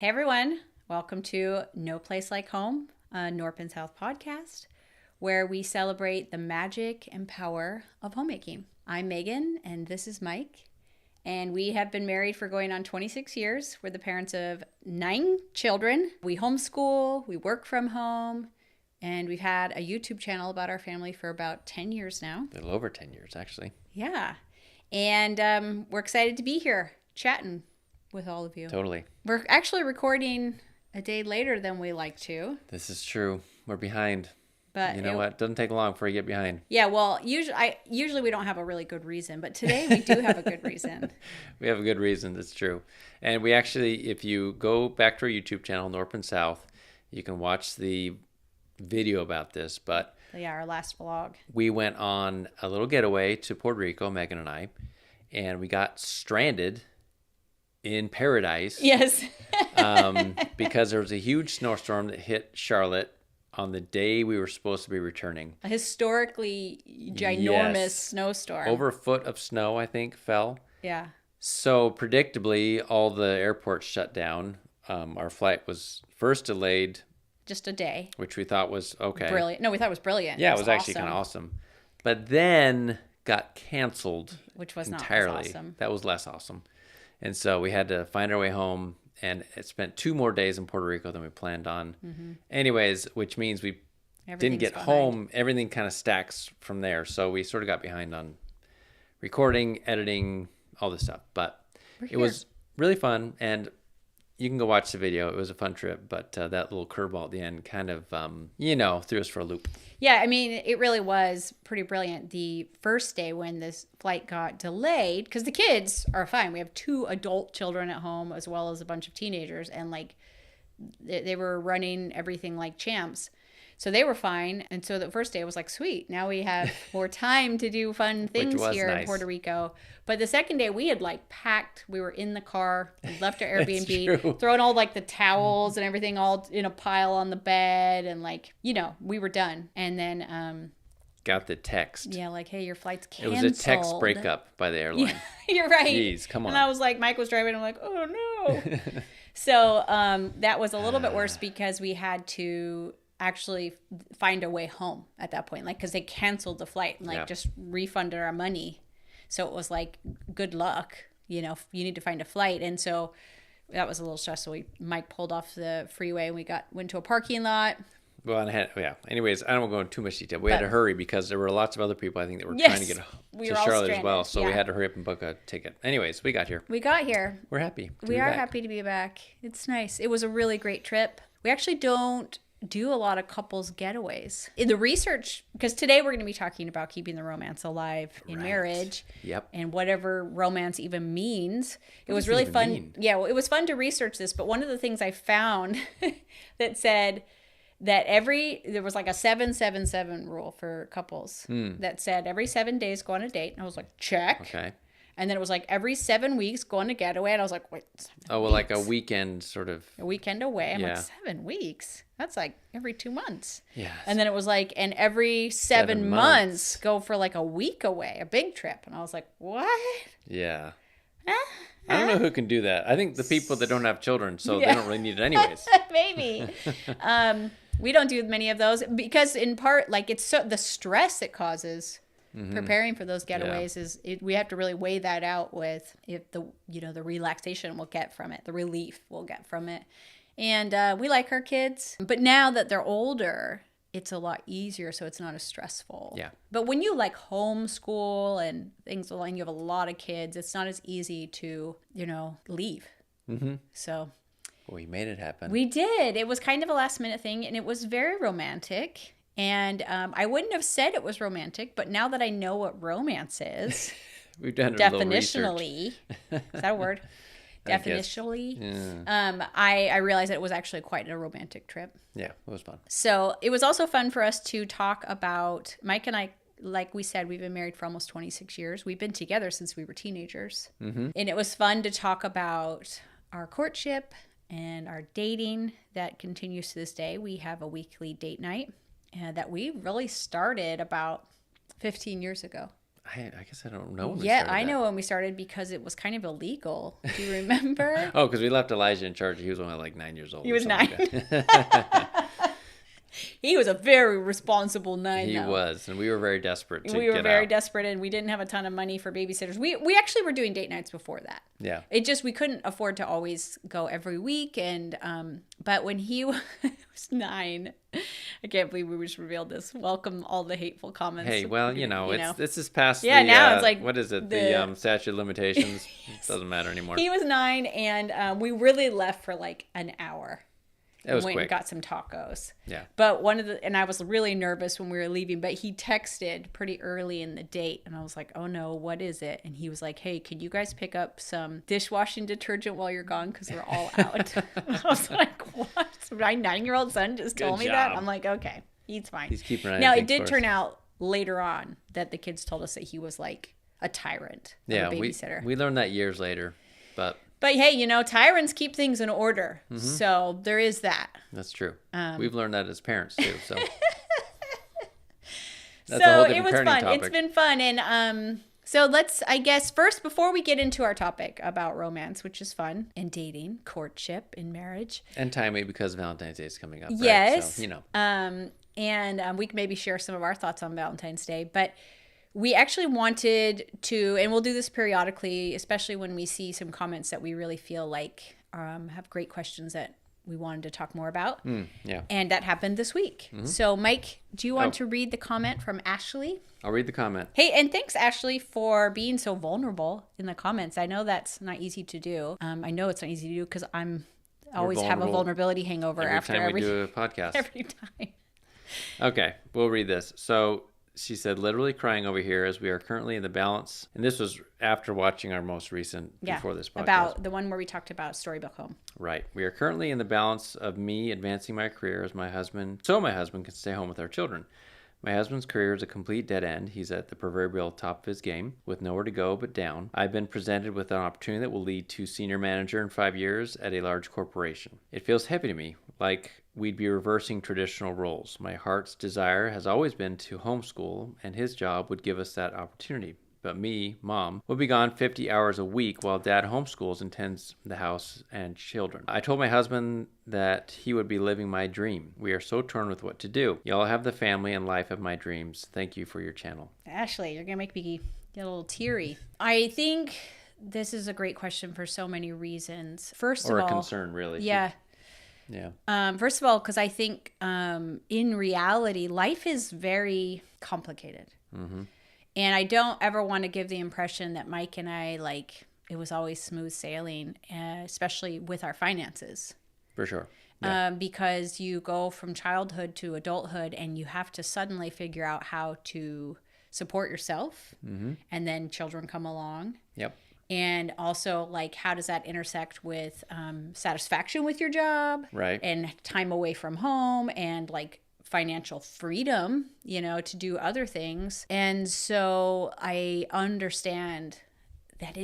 Hey everyone, welcome to No Place Like Home, a North and South podcast, where we celebrate the magic and power of homemaking. I'm Megan and this is Mike, and we have been married for going on 26 years. We're the parents of 9 children. We homeschool, we work from home, and we've had a YouTube channel about our family for about 10 years now. A little over 10 years, actually. Yeah, and we're excited to be here chatting with all of you. Totally. We're actually recording a day later than we like to. This is true. We're behind. But you know what? It doesn't take long before you get behind. Yeah, well, usually we don't have a really good reason, but today we do have a good reason. We have a good reason. That's true. And we actually, if you go back to our YouTube channel, North and South, you can watch the video about this. But yeah, our last vlog. We went on a little getaway to Puerto Rico, Megan and I, and we got stranded in paradise. Yes. Because there was a huge snowstorm that hit Charlotte on the day we were supposed to be returning. A historically ginormous snowstorm. Over a foot of snow, I think, fell. Yeah. So predictably, all the airports shut down. Our flight was first delayed. Just a day. Which we thought was okay. Brilliant. No, we thought it was brilliant. Yeah, it was actually kind of awesome. But then got canceled. Which was entirely. Not as awesome. That was less awesome. And so we had to find our way home, and it spent 2 more days in Puerto Rico than we planned on. Mm-hmm. Anyways, which means we didn't get home. Everything kind of stacks from there. So we sort of got behind on recording, editing, all this stuff. But it was really fun, and you can go watch the video. It was a fun trip, but that little curveball at the end kind of, threw us for a loop. Yeah, I mean, it really was pretty brilliant. The first day when this flight got delayed, because the kids are fine. We have 2 adult children at home as well as a bunch of teenagers, and like they were running everything like champs. So they were fine. And so the first day was like, sweet, now we have more time to do fun things here in Puerto Rico. But the second day we had like packed, we were in the car, left our Airbnb, throwing all like the towels and everything all in a pile on the bed. And like, we were done. And then, got the text. Yeah, like, hey, your flight's canceled. It was a text breakup by the airline. Yeah, you're right. Jeez, come on. And I was like, Mike was driving. I'm like, oh no. So that was a little bit worse because we had to actually find a way home at that point, like, because they canceled the flight and just refunded our money. So it was like, good luck, you need to find a flight. And so that was a little stressful. Mike pulled off the freeway and we went to a parking lot. Well, anyways, I don't want to go into too much detail. We had to hurry because there were lots of other people, I think, that were trying to get to Charlotte as well. So we had to hurry up and book a ticket. Anyways, we got here. We're happy. We are happy to be back. It's nice. It was a really great trip. We actually don't do a lot of couples getaways. In the research, because today we're going to be talking about keeping the romance alive in marriage. Yep. And whatever romance even means. It was really fun. Yeah, well, it was fun to research this, but one of the things I found that said that there was like a 7-7-7 rule for couples that said every 7 days go on a date. And I was like, check. Okay. And then it was like every 7 weeks go on a getaway. And I was like, wait, 7 weeks? Like a weekend sort of. A weekend away. I'm like, 7 weeks? That's like every 2 months. Yeah. And then it was like, and every 7 months go for like a week away, a big trip. And I was like, what? Yeah. I don't know who can do that. I think the people that don't have children, so they don't really need it anyways. Maybe. We don't do many of those because in part, like it's the stress it causes. Mm-hmm. Preparing for those getaways we have to really weigh that out with if the relaxation we'll get from it, the relief we'll get from it. And we like our kids, but now that they're older, it's a lot easier, so it's not as stressful. Yeah. But when you like homeschool and things and you have a lot of kids, it's not as easy to, leave. Mm-hmm. So we made it happen. We did. It was kind of a last minute thing, and it was very romantic. And I wouldn't have said it was romantic, but now that I know what romance is, we've done definitionally, is that a word? Definitionally, I realized that it was actually quite a romantic trip. Yeah, it was fun. So it was also fun for us to talk about, Mike and I, like we said, we've been married for almost 26 years. We've been together since we were teenagers. Mm-hmm. And it was fun to talk about our courtship and our dating that continues to this day. We have a weekly date night that we really started about 15 years ago. I guess I don't know when we Yeah, started I that. know when we started because it was kind of illegal. Do you remember? Oh, because we left Elijah in charge. He was only like 9 years old. He was 9. Like that. He was a very responsible 9. He though. was, and we were very desperate to We were get very out. desperate, and we didn't have a ton of money for babysitters. We actually were doing date nights before that. Yeah. It just, we couldn't afford to always go every week. And but when he was 9, I can't believe we just revealed this. Welcome all the hateful comments. Hey, well, this is past Yeah, the, now it's like what is it? The statute of limitations. It doesn't matter anymore. He was 9, and we really left for like an hour. It was went quick. And got some tacos. Yeah. But and I was really nervous when we were leaving, but he texted pretty early in the date, and I was like, oh no, what is it? And he was like, hey, could you guys pick up some dishwashing detergent while you're gone? Because we're all out. I was like, what? My 9-year-old son just told me that? I'm like, okay, he's fine. He's keeping an eye on Now, it things did for us. turn out later on that the kids told us that he was like a tyrant of a babysitter. we learned that years later, but hey, tyrants keep things in order. Mm-hmm. So there is that. That's true. We've learned that as parents too. So that's a whole different it was fun. Topic. It's been fun. And so let's, I guess, first, before we get into our topic about romance, which is fun, and dating, courtship, and marriage. And timely because Valentine's Day is coming up. Yes. Right? So, and we can maybe share some of our thoughts on Valentine's Day. But we actually wanted to, and we'll do this periodically, especially when we see some comments that we really feel like have great questions that we wanted to talk more about. Yeah. And that happened this week. Mm-hmm. So, Mike, do you want to read the comment from Ashley? I'll read the comment. Hey, and thanks, Ashley, for being so vulnerable in the comments. I know that's not easy to do. I know it's not easy to do because always have a vulnerability hangover after every time we do a podcast. Every time. Okay, we'll read this. So she said, literally crying over here as we are currently in the balance. And this was after watching our most recent before this podcast. About the one where we talked about Storybook Home. Right. We are currently in the balance of me advancing my career as my husband can stay home with our children. My husband's career is a complete dead end. He's at the proverbial top of his game with nowhere to go but down. I've been presented with an opportunity that will lead to senior manager in 5 years at a large corporation. It feels heavy to me, like we'd be reversing traditional roles. My heart's desire has always been to homeschool, and his job would give us that opportunity. But me, Mom, would be gone 50 hours a week while Dad homeschools and tends the house and children. I told my husband that he would be living my dream. We are so torn with what to do. Y'all have the family and life of my dreams. Thank you for your channel. Ashley, you're going to make me get a little teary. I think this is a great question for so many reasons. First of all... Or a concern, really. Yeah. Yeah. First of all, because I think in reality, life is very complicated. Mm-hmm. And I don't ever want to give the impression that Mike and I, it was always smooth sailing, especially with our finances. For sure. Yeah. Because you go from childhood to adulthood and you have to suddenly figure out how to support yourself. Mm-hmm. And then children come along. Yep. And also, how does that intersect with satisfaction with your job? Right. And time away from home and, financial freedom, to do other things. And so I understand that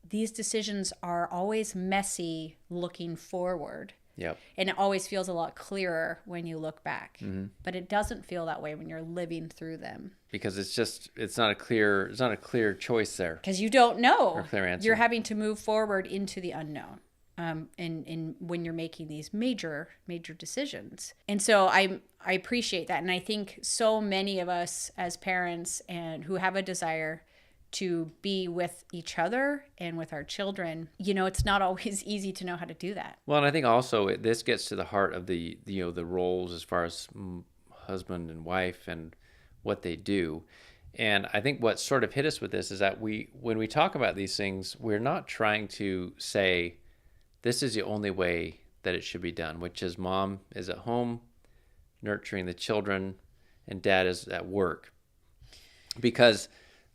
these decisions are always messy looking forward. Yep. And it always feels a lot clearer when you look back. Mm-hmm. But it doesn't feel that way when you're living through them. Because it's not a clear choice there. Because you don't know. Or a clear answer. You're having to move forward into the unknown. And when you're making these major decisions. And so I appreciate that. And I think so many of us as parents and who have a desire to be with each other and with our children, it's not always easy to know how to do that. Well, and I think also this gets to the heart of the roles as far as husband and wife and what they do. And I think what sort of hit us with this is that when we talk about these things, we're not trying to say, this is the only way that it should be done, which is mom is at home nurturing the children and dad is at work. Because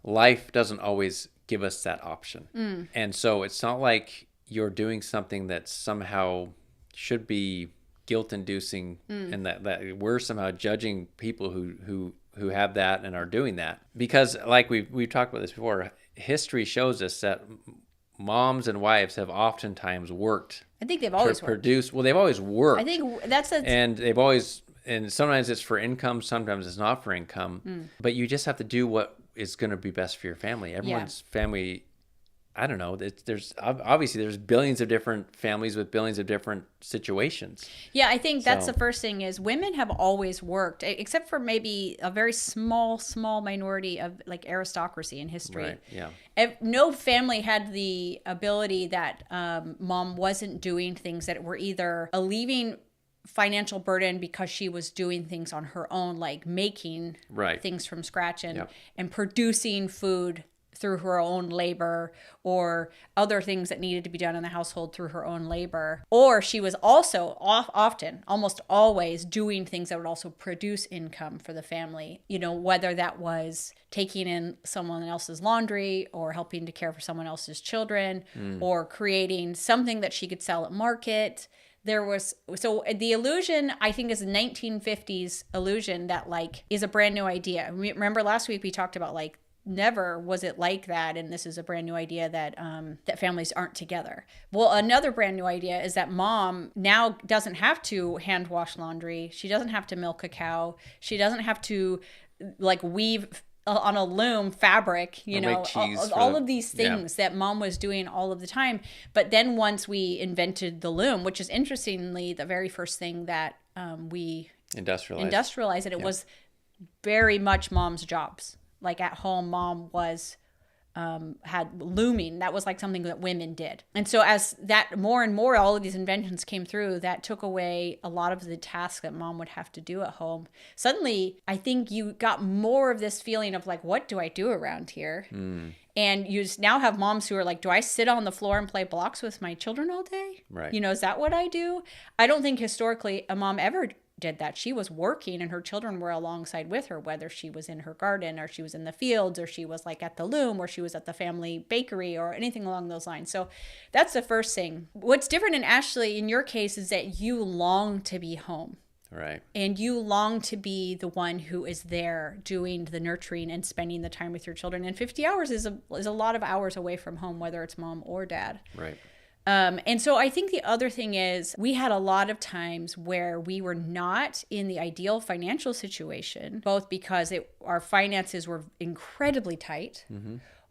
life doesn't always give us that option. Mm. And so it's not like you're doing something that somehow should be guilt-inducing and that we're somehow judging people who have that and are doing that. Because we've talked about this before, history shows us that moms and wives have oftentimes worked. I think they've always worked. Well, they've always worked. I think that's and they've always, and sometimes it's for income, sometimes it's not for income. But you just have to do what is going to be best for your family. Yeah. Everyone's family, I don't know. There's obviously there's billions of different families with billions of different situations. Yeah, I think that's the first thing is women have always worked, except for maybe a very small minority of like aristocracy in history. Right. Yeah. No family had the ability that mom wasn't doing things that were either alleviating financial burden because she was doing things on her own, like making things from scratch and producing food through her own labor, or other things that needed to be done in the household through her own labor. Or she was also often, almost always, doing things that would also produce income for the family, you know, whether that was taking in someone else's laundry or helping to care for someone else's children or creating something that she could sell at market. So the illusion, I think, is a 1950s illusion that like is a brand new idea. Remember last week we talked about like never was it like that, and this is a brand new idea that that families aren't together. Well, another brand new idea is that mom now doesn't have to hand wash laundry. She doesn't have to milk a cow. She doesn't have to like weave on a loom fabric, you know, all of these things that mom was doing all of the time. But then once we invented the loom, which is interestingly the very first thing that we industrialized, and it was very much mom's jobs. Like at home, mom was had looming. That was like something that women did. And so as that more and more, all of these inventions came through, that took away a lot of the tasks that mom would have to do at home. Suddenly, I think you got more of this feeling of like, what do I do around here? And you now have moms who are like, do I sit on the floor and play blocks with my children all day? Right. You know, is that what I do? I don't think historically a mom ever did that. She was working and her children were alongside with her, whether she was in her garden or she was in the fields or she was like at the loom or she was at the family bakery or anything along those lines. So that's the first thing. What's different in Ashley, in your case, is that you long to be home. Right. And you long to be the one who is there doing the nurturing and spending the time with your children. And 50 hours is a lot of hours away from home, whether it's mom or dad. Right. And so I think the other thing is we had a lot of times where we were not in the ideal financial situation, both because our finances were incredibly tight,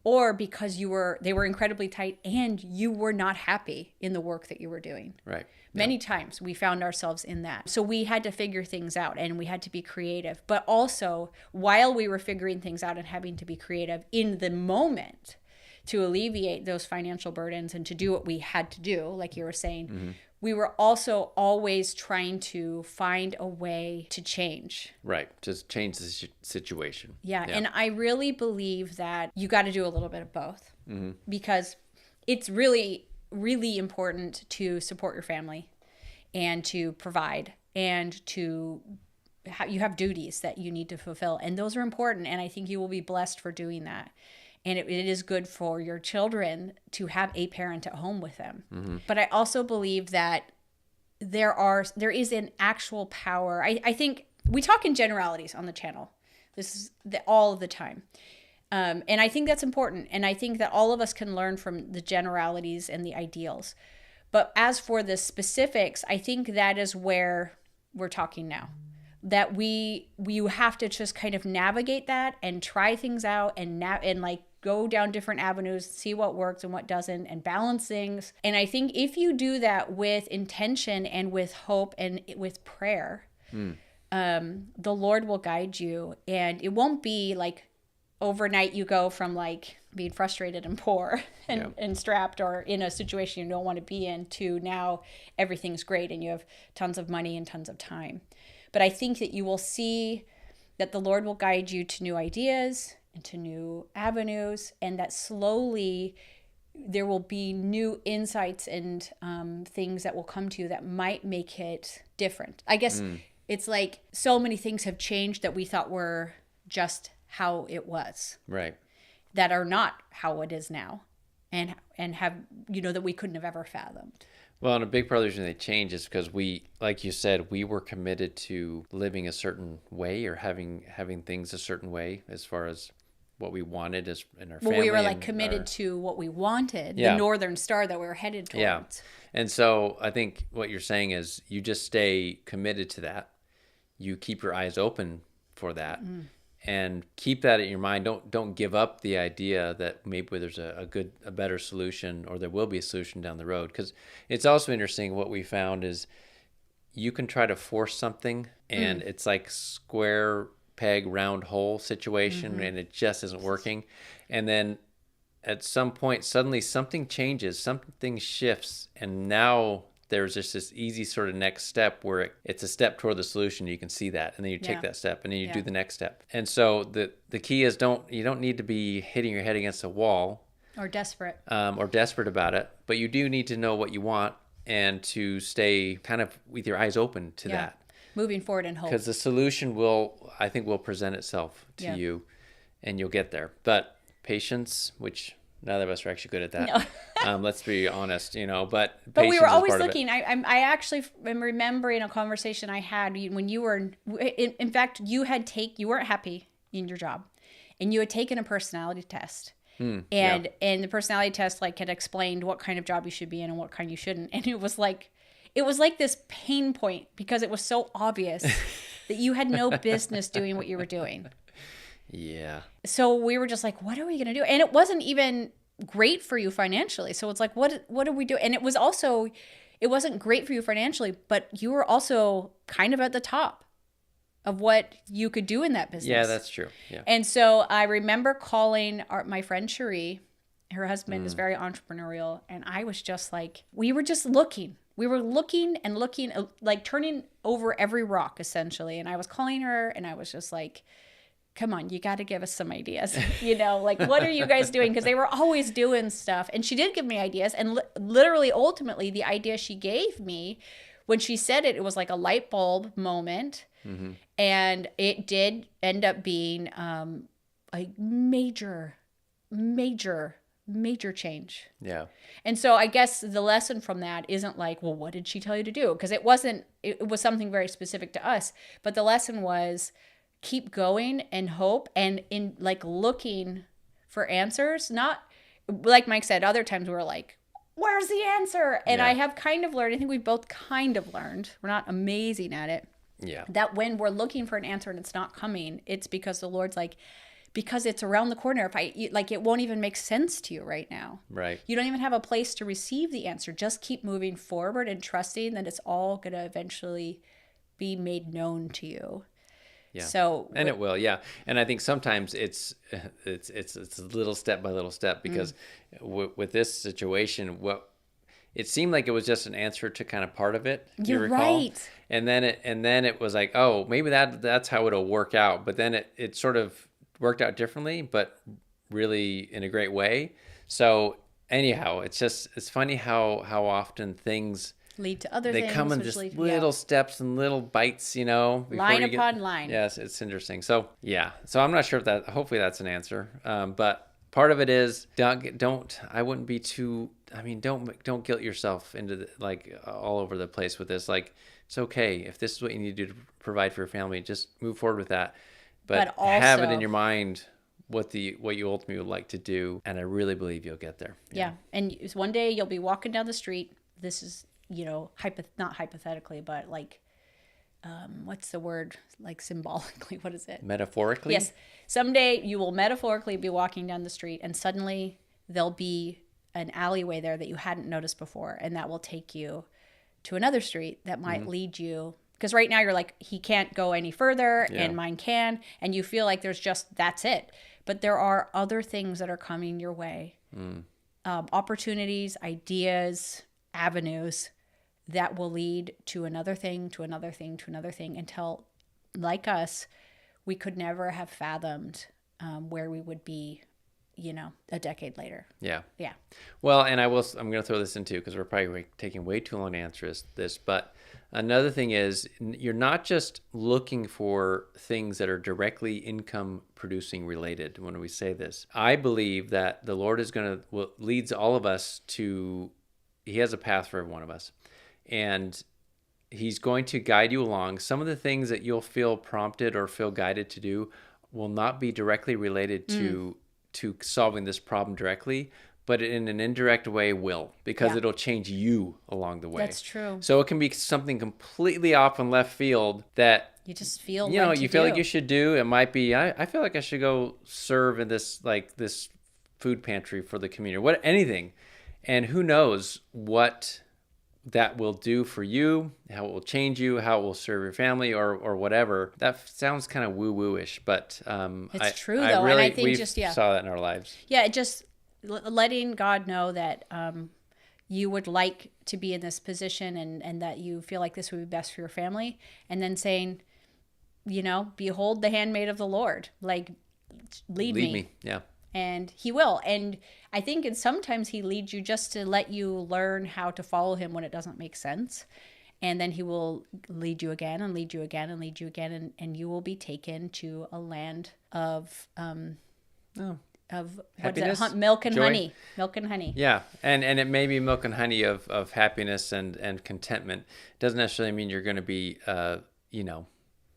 or because they were incredibly tight and you were not happy in the work that you were doing. Right. Many times we found ourselves in that. So we had to figure things out and we had to be creative. But also, while we were figuring things out and having to be creative in the moment, to alleviate those financial burdens and to do what we had to do, like you were saying, we were also always trying to find a way to change. Right. Just change the situation. Yeah. And I really believe that you got to do a little bit of both because it's really, really important to support your family and to provide and to you have duties that you need to fulfill. And those are important. And I think you will be blessed for doing that. And it is good for your children to have a parent at home with them. But I also believe that there is an actual power. I think we talk in generalities on the channel. This is all of the time. And I think that's important. And I think that all of us can learn from the generalities and the ideals. But as for the specifics, I think that is where we're talking now. That we have to just kind of navigate that and try things out and like go down different avenues, see what works and what doesn't, and balance things. And I think if you do that with intention and with hope and with prayer, the Lord will guide you. And it won't be like overnight you go from like being frustrated and poor and strapped or in a situation you don't want to be in to now everything's great and you have tons of money and tons of time. But I think that you will see that the Lord will guide you to new ideas and to new avenues, and that slowly there will be new insights and things that will come to you that might make it different. I guess it's like so many things have changed that we thought were just how it was. Right. That are not how it is now and have, that we couldn't have ever fathomed. Well, and a big part of the reason they changed is because we, like you said, we were committed to living a certain way or having things a certain way as far as what we wanted as in our family. Well, we were like committed to what we wanted, the Northern Star that we were headed towards. Yeah. And so I think what you're saying is you just stay committed to that. You keep your eyes open for that. and keep that in your mind. Don't give up the idea that maybe there's a better solution, or there will be a solution down the road. Because it's also interesting, what we found is you can try to force something, and it's like square peg round hole situation, and it just isn't working. And then at some point, suddenly something changes, something shifts, and now there's just this easy sort of next step where it's a step toward the solution. You can see that, and then you take that step, and then you do the next step. And so the key is you don't need to be hitting your head against a wall or desperate about it, but you do need to know what you want and to stay kind of with your eyes open to that. Moving forward in hope. Because the solution will present itself to you, and you'll get there. But patience, which neither of us are actually good at that. No. Let's be honest, but we were always looking. I actually am remembering a conversation I had when you were, in fact, you weren't happy in your job, and you had taken a personality test. And the personality test had explained what kind of job you should be in and what kind you shouldn't. And it was like this pain point, because it was so obvious that you had no business doing what you were doing. Yeah. So we were just like, what are we going to do? And it wasn't even great for you financially. So it's like, what do we do? And it wasn't great for you financially, but you were also kind of at the top of what you could do in that business. Yeah, that's true. Yeah. And so I remember calling my friend Cherie. Her husband is very entrepreneurial. And I was just like, we were just looking. We were looking and looking, like turning over every rock, essentially. And I was calling her, and I was just like, come on, you got to give us some ideas. What are you guys doing? Because they were always doing stuff. And she did give me ideas. And literally, ultimately, the idea she gave me, when she said it, it was like a light bulb moment. Mm-hmm. And it did end up being a major change. Yeah. And so I guess the lesson from that isn't like, well, what did she tell you to do? Because it was something very specific to us. But the lesson was, keep going and hope, and in looking for answers. Not like Mike said, other times we're like, where's the answer? And I have kind of learned, I think we've both kind of learned, we're not amazing at it. Yeah. That when we're looking for an answer and it's not coming, it's because the Lord's like, because it's around the corner. It won't even make sense to you right now. Right. You don't even have a place to receive the answer. Just keep moving forward and trusting that it's all going to eventually be made known to you. Yeah. So, and it will, yeah. And I think sometimes it's little step by little step, because with this situation, it seemed like it was just an answer to kind of part of it. You're right. And then it was like, oh, maybe that's how it'll work out. But then it sort of worked out differently, but really in a great way. So anyhow, it's funny how often things lead to other things. They come in just little steps and little bites, line upon line. Yes, it's interesting. So yeah, so I'm not sure if hopefully that's an answer. But part of it is don't guilt yourself into all over the place with this. Like, it's okay if this is what you need to do to provide for your family, just move forward with that. But also, have it in your mind what you ultimately would like to do, and I really believe you'll get there. Yeah. And one day you'll be walking down the street. This is, not hypothetically, but what's the word? Symbolically, what is it? Metaphorically? Yes. Someday you will metaphorically be walking down the street, and suddenly there'll be an alleyway there that you hadn't noticed before, and that will take you to another street that might lead you. Because right now you're like, he can't go any further, and mine can, and you feel like that's it. But there are other things that are coming your way. Opportunities, ideas, avenues that will lead to another thing, to another thing, to another thing, until, like us, we could never have fathomed where we would be, a decade later. Yeah. Yeah. Well, and I'm going to throw this in too, because we're probably taking way too long to answer this. But another thing is, you're not just looking for things that are directly income producing related when we say this. I believe that the Lord leads all of us to, he has a path for every one of us. And he's going to guide you along. Some of the things that you'll feel prompted or feel guided to do, will not be directly related to solving this problem directly, but in an indirect way will, because Yeah. it'll change you along the way. That's true. So it can be something completely off in left field that You just feel you know led to you feel like do. you should do. It might be I feel like I should go serve in this food pantry for the community, what anything, and who knows what that will do for you, how it will change you, how it will serve your family, or whatever. That sounds kind of woo-woo-ish, but It's true, though, and I think we just, yeah. saw that in our lives. Yeah, it just letting God know that you would like to be in this position and that you feel like this would be best for your family. And then saying, behold the handmaid of the Lord. Like, lead me. Yeah. And he will. And I think sometimes he leads you just to let you learn how to follow him when it doesn't make sense. And then he will lead you again and lead you again and lead you again. And you will be taken to a land of Happiness, what's it? Milk and joy. honey. Milk and honey. Yeah, and it may be milk and honey of happiness and contentment. It doesn't necessarily mean you're going to be,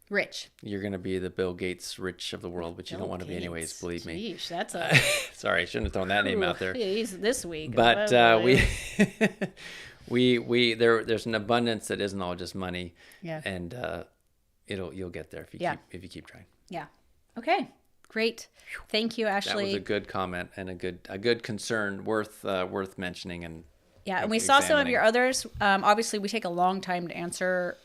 Rich. you're going to be the Bill Gates rich of the world, which you don't want to be anyways, believe me. Jeez, that's a... Sorry, I shouldn't have thrown that name out there. He's this week. But there's an abundance that isn't all just money. Yeah. And you'll get there if you keep trying. Yeah. Okay. Great. Thank you, Ashley. That was a good comment and a good concern worth mentioning. And yeah, and we saw some of your others. Obviously, we take a long time to answer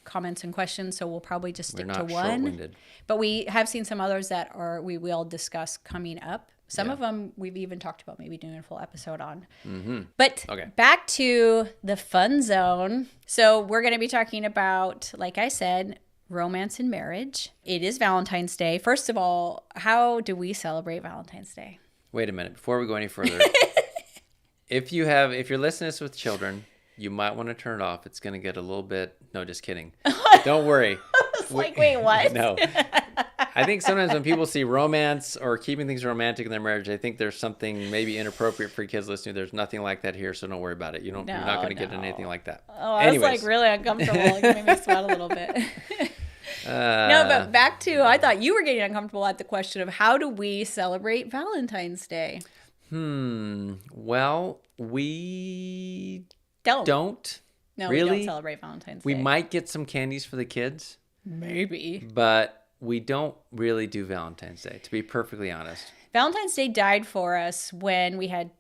comments and questions, so we'll probably just stick to one. Short-winded. But we have seen some others that we will discuss coming up. Some of them we've even talked about maybe doing a full episode on. Mm-hmm. But back to the fun zone. So we're going to be talking about, like I said, romance and marriage. It is Valentine's Day. First of all, how do we celebrate Valentine's Day? Wait a minute. Before we go any further, if you're listening to this with children, you might want to turn it off. It's going to get a little bit... No, just kidding. Don't worry. It's like, wait, what? No. I think sometimes when people see romance or keeping things romantic in their marriage, they think there's something maybe inappropriate for kids listening. There's nothing like that here, so don't worry about it. You're not going to get anything like that. Oh, I was like really uncomfortable. It made me sweat a little bit. No, but back to, I thought you were getting uncomfortable at the question of how do we celebrate Valentine's Day? Well, we don't. No, really? We don't celebrate Valentine's Day. We might get some candies for the kids. Maybe. But we don't really do Valentine's Day, to be perfectly honest. Valentine's Day died for us when we had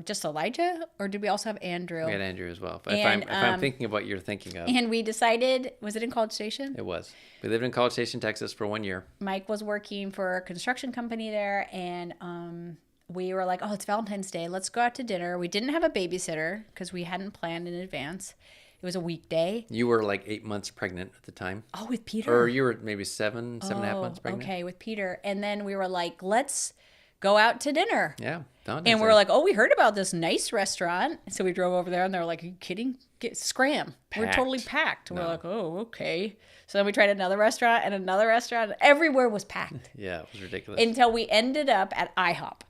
just Elijah, or did we also have Andrew? We had Andrew as well. If I'm thinking of what you're thinking of. And we decided, was it in College Station? It was. We lived in College Station, Texas for 1 year. Mike was working for a construction company there, and we were like, oh, it's Valentine's Day. Let's go out to dinner. We didn't have a babysitter because we hadn't planned in advance. It was a weekday. You were like 8 months pregnant at the time. Oh, with Peter? Or you were maybe seven and a half months pregnant. Okay, with Peter. And then we were like, let's go out to dinner. Yeah. And we were like, oh, we heard about this nice restaurant. So we drove over there and they were like, are you kidding? Scram. We're totally packed. And we're like, oh, okay. So then we tried another restaurant and another restaurant. Everywhere was packed. Yeah, it was ridiculous. Until we ended up at IHOP.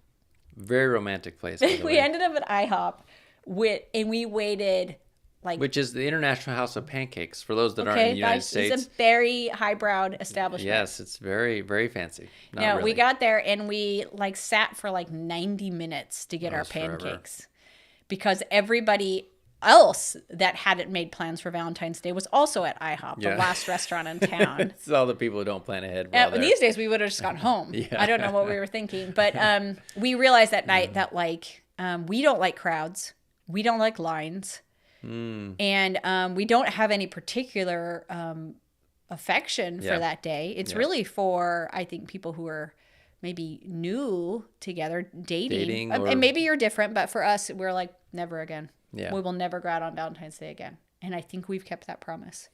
Very romantic place. By the we way. ended up at IHOP and we waited... Which is the International House of Pancakes, for those that aren't in the United States. It's a very highbrow establishment. Yes, it's very, very fancy. No, we got there and we sat for 90 minutes to get our pancakes. Forever. Because everybody else that hadn't made plans for Valentine's Day was also at IHOP, the last restaurant in town. It's all the people who don't plan ahead. These days we would have just gone home. I don't know what we were thinking. But we realized that night that we don't like crowds. We don't like lines. And we don't have any particular affection for that day. It's really for, I think, people who are maybe new together, dating and maybe you're different, but for us, we're like, never again. Yeah. We will never go out on Valentine's Day again. And I think we've kept that promise.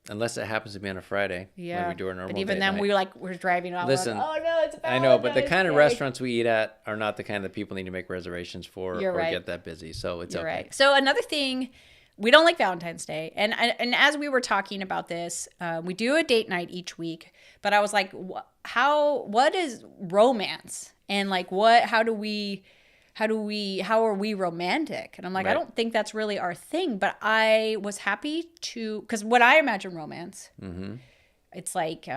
Unless it happens to be on a Friday. Yeah. When we do our normal but even then, we're driving off. Listen, oh no, it's Valentine's I know, but the kind of Day. restaurants we eat at are not the kind that people need to make reservations for You're or right. get that busy. So it's You're okay. Right. So another thing, we don't like Valentine's Day. And as we were talking about this, we do a date night each week. But I was like, what is romance? And how are we romantic? And I'm like, right. I don't think that's really our thing. But I was happy because when I imagine romance, it's like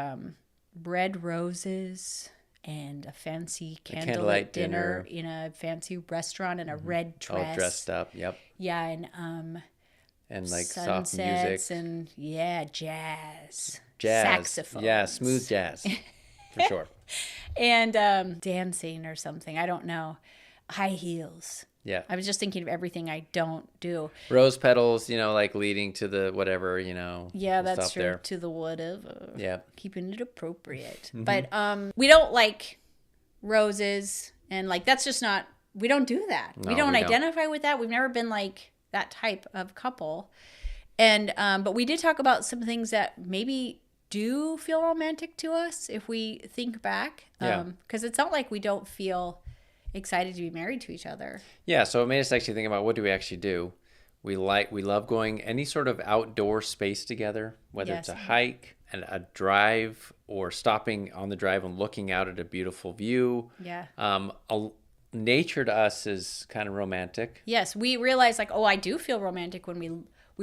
red roses and a fancy candlelight dinner in a fancy restaurant and a red dress. All dressed up. Yep. Yeah, and like sunsets soft music and jazz, saxophones. Yeah, smooth jazz for sure. And dancing or something. I don't know. High heels. Yeah. I was just thinking of everything I don't do. Rose petals, like leading to the whatever, Yeah, that's true. There. To the whatever. Yeah. Keeping it appropriate. But we don't like roses and like that's just not, we don't do that. No, we don't identify with that. We've never been like that type of couple. And but we did talk about some things that maybe do feel romantic to us if we think back. Because it's not like we don't feel excited to be married to each other. Yeah, so it made us actually think about what do we actually do. We love going any sort of outdoor space together, whether it's a hike and a drive or stopping on the drive and looking out at a beautiful view. Yeah. Nature to us is kind of romantic. Yes, we realize like, I do feel romantic when we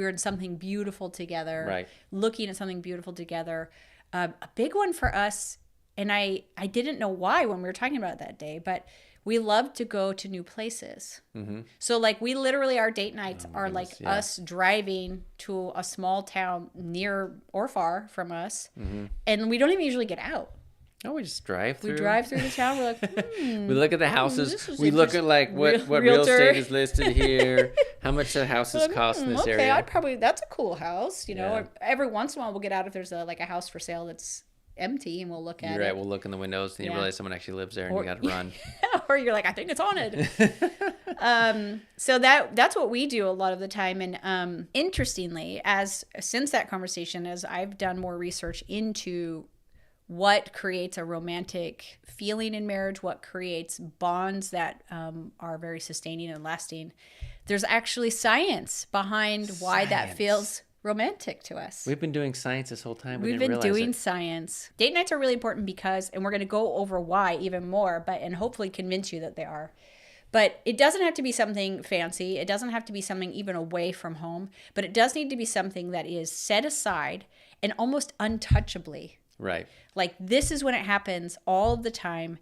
were in something beautiful together, right? Looking at something beautiful together. A big one for us, and I didn't know why when we were talking about it that day, but we love to go to new places. Mm-hmm. So like we literally, our date nights are like us driving to a small town near or far from us. Mm-hmm. And we don't even usually get out. Oh, we just drive through. We drive through the town. We're like, we look at the houses. We look at like what real estate is listed here, how much that house is cost in this area. That's a cool house. Or every once in a while we'll get out if there's a house for sale that's empty and we'll look at it. You're right. We'll look in the windows and you realize someone actually lives there and you got to run. Or you're like, I think it's haunted. So that's what we do a lot of the time. And interestingly, since that conversation, as I've done more research into what creates a romantic feeling in marriage, what creates bonds that are very sustaining and lasting, there's actually science behind why that feels romantic to us. We've been doing science this whole time. We've been doing science. Date nights are really important because, and we're going to go over why even more, and hopefully convince you that they are. But it doesn't have to be something fancy. It doesn't have to be something even away from home. But it does need to be something that is set aside and almost untouchably. Right. Like this is when it happens all the time,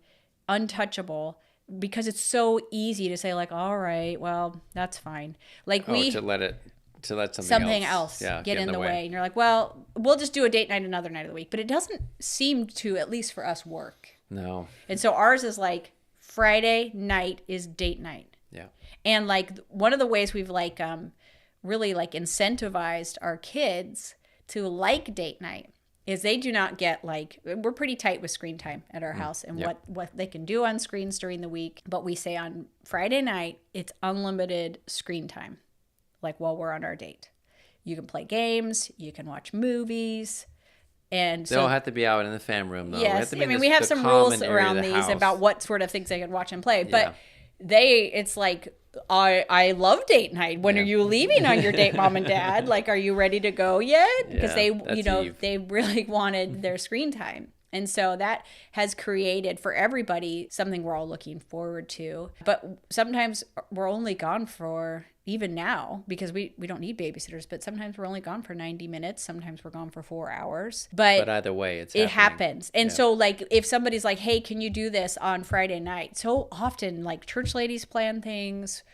untouchable, because it's so easy to say like, all right, well, that's fine. Like to let something else get in the way. And you're like, well, we'll just do a date night another night of the week. But it doesn't seem to, at least for us, work. No. And so ours is like Friday night is date night. Yeah. And like one of the ways we've like really like incentivized our kids to like date night is they do not get like, we're pretty tight with screen time at our house and what they can do on screens during the week. But we say on Friday night, it's unlimited screen time. Like while we're on our date, you can play games, you can watch movies, and they all have to be out in the fam room though. Yes, we have some rules around these about what sort of things they can watch and play. But it's like I love date night. When are you leaving on your date, mom and dad? Like, are you ready to go yet? Because they really wanted their screen time. And so that has created for everybody something we're all looking forward to. But sometimes we're only gone for, even now, because we don't need babysitters, but sometimes we're only gone for 90 minutes. Sometimes we're gone for 4 hours. But either way, it happens. And so like if somebody's like, hey, can you do this on Friday night? So often like church ladies plan things,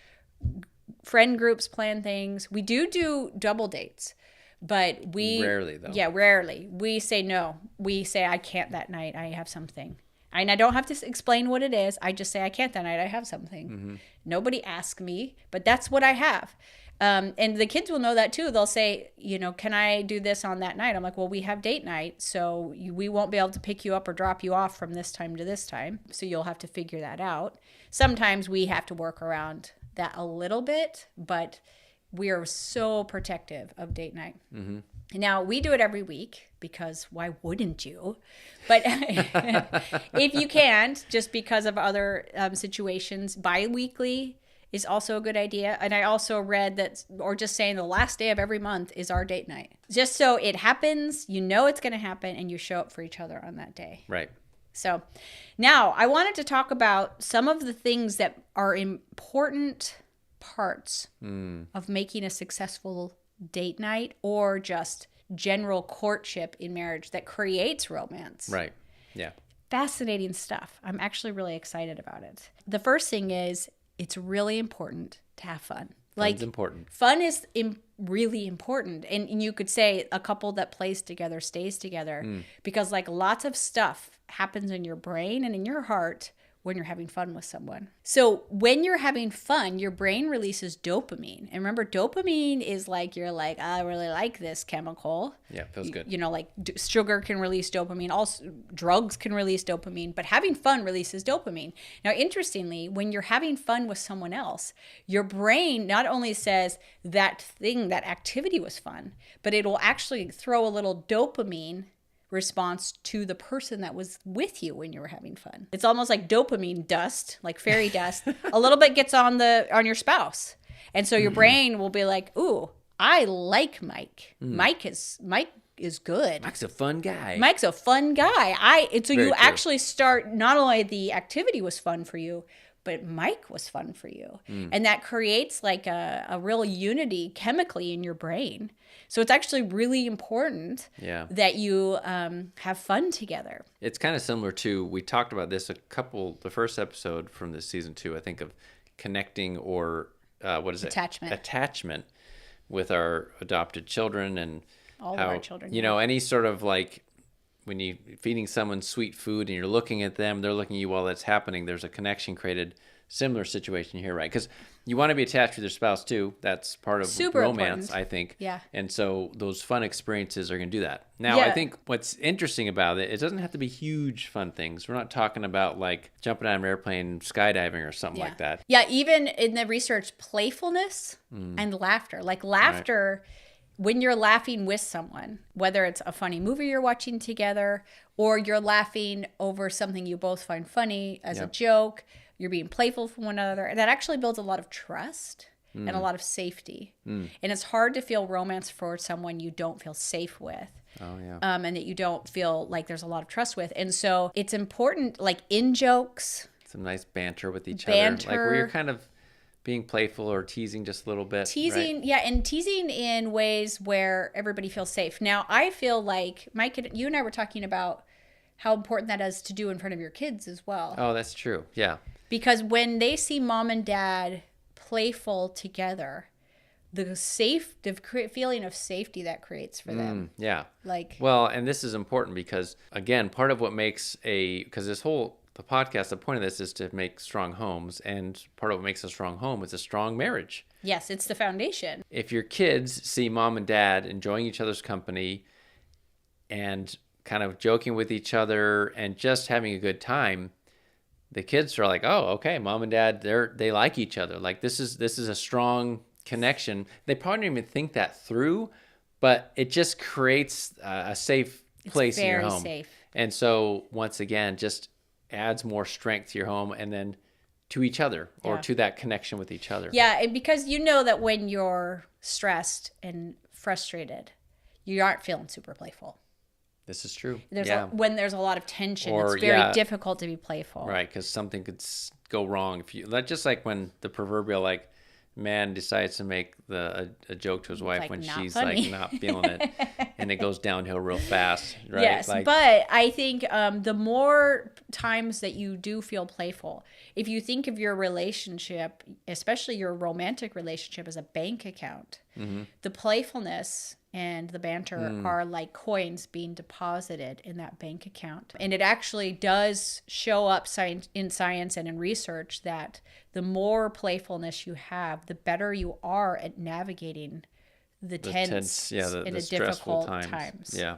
friend groups plan things. We do double dates. But we rarely though. Yeah, rarely. We say no. We say I can't that night. I have something. And I don't have to explain what it is. I just say I can't that night. I have something. Mm-hmm. Nobody asks me, but that's what I have. And the kids will know that too. They'll say, can I do this on that night? I'm like, well, we have date night, so we won't be able to pick you up or drop you off from this time to this time. So you'll have to figure that out. Sometimes we have to work around that a little bit, but we are so protective of date night. Mm-hmm. Now, we do it every week because why wouldn't you? But if you can't, just because of other situations, bi-weekly is also a good idea. And I also read that, or just saying the last day of every month is our date night. Just so it happens, it's going to happen, and you show up for each other on that day. Right. So now I wanted to talk about some of the things that are important parts of making a successful date night or just general courtship in marriage that creates romance. Right. Yeah. fascinating stuff. I'm actually really excited about it. The first thing is it's really important to have fun. Fun's important. Fun is really important. And you could say a couple that plays together stays together because like lots of stuff happens in your brain and in your heart when you're having fun with someone. So when you're having fun, your brain releases dopamine. And remember, dopamine is like, you're like, I really like this chemical. Yeah, feels good. You know, like sugar can release dopamine. Also, drugs can release dopamine. But having fun releases dopamine. Now, interestingly, when you're having fun with someone else, your brain not only says that thing, that activity was fun, but it will actually throw a little dopamine response to the person that was with you when you were having fun. It's almost like dopamine dust, like fairy dust. A little bit gets on your spouse. And so your brain will be like, "Ooh, I like Mike. Mike is good. Mike's a fun guy. Mike's a fun guy." And so Very you true. actually start, not only the activity was fun for you, but Mike was fun for you. And that creates like a real unity chemically in your brain. So it's actually really important that you have fun together. It's kind of similar to, we talked about this the first episode from this season 2, I think, of connecting or attachment with our adopted children and all of our children. You know, any sort of like when you feeding someone sweet food and you're looking at them, they're looking at you while that's happening. There's a connection created. Similar situation here, right? Because you want to be attached with your spouse too. That's part of super romance, important. I think. Yeah. And so those fun experiences are going to do that. Now, I think what's interesting about it doesn't have to be huge fun things. We're not talking about like jumping on an airplane, skydiving, or something like that. Yeah, even in the research, playfulness and laughter. Like laughter, when you're laughing with someone, whether it's a funny movie you're watching together or you're laughing over something you both find funny as a joke, you're being playful for one another. That actually builds a lot of trust and a lot of safety. And it's hard to feel romance for someone you don't feel safe with. Oh, yeah. And that you don't feel like there's a lot of trust with. And so it's important, like in jokes. Some nice banter with each other. Like where you're kind of being playful or teasing just a little bit. Teasing, right? and teasing in ways where everybody feels safe. Now, I feel like, Mike, you and I were talking about how important that is to do in front of your kids as well. Oh, that's true. Yeah. Because when they see mom and dad playful together, the feeling of safety that creates for them. Yeah. Well, and this is important because, again, part of what makes the podcast, the point of this is to make strong homes, and part of what makes a strong home is a strong marriage. Yes, it's the foundation. If your kids see mom and dad enjoying each other's company and kind of joking with each other and just having a good time, the kids are like, oh, okay, mom and dad, they like each other. Like this is a strong connection. They probably don't even think that through, but it just creates a safe place in your home. It's very safe. And so once again, just adds more strength to your home and then to each other or to that connection with each other. Yeah, and because you know that when you're stressed and frustrated, you aren't feeling super playful. This is true. When there's a lot of tension, it's very difficult to be playful. Right, because something could go wrong. Just like when the proverbial man decides to make a joke to his wife when she's funny. Not feeling it, and it goes downhill real fast. Right? Yes, but I think the more times that you do feel playful, if you think of your relationship, especially your romantic relationship, as a bank account, the playfulness and the banter are like coins being deposited in that bank account. And it actually does show up in science and in research that the more playfulness you have, the better you are at navigating the tense and the difficult times. Yeah.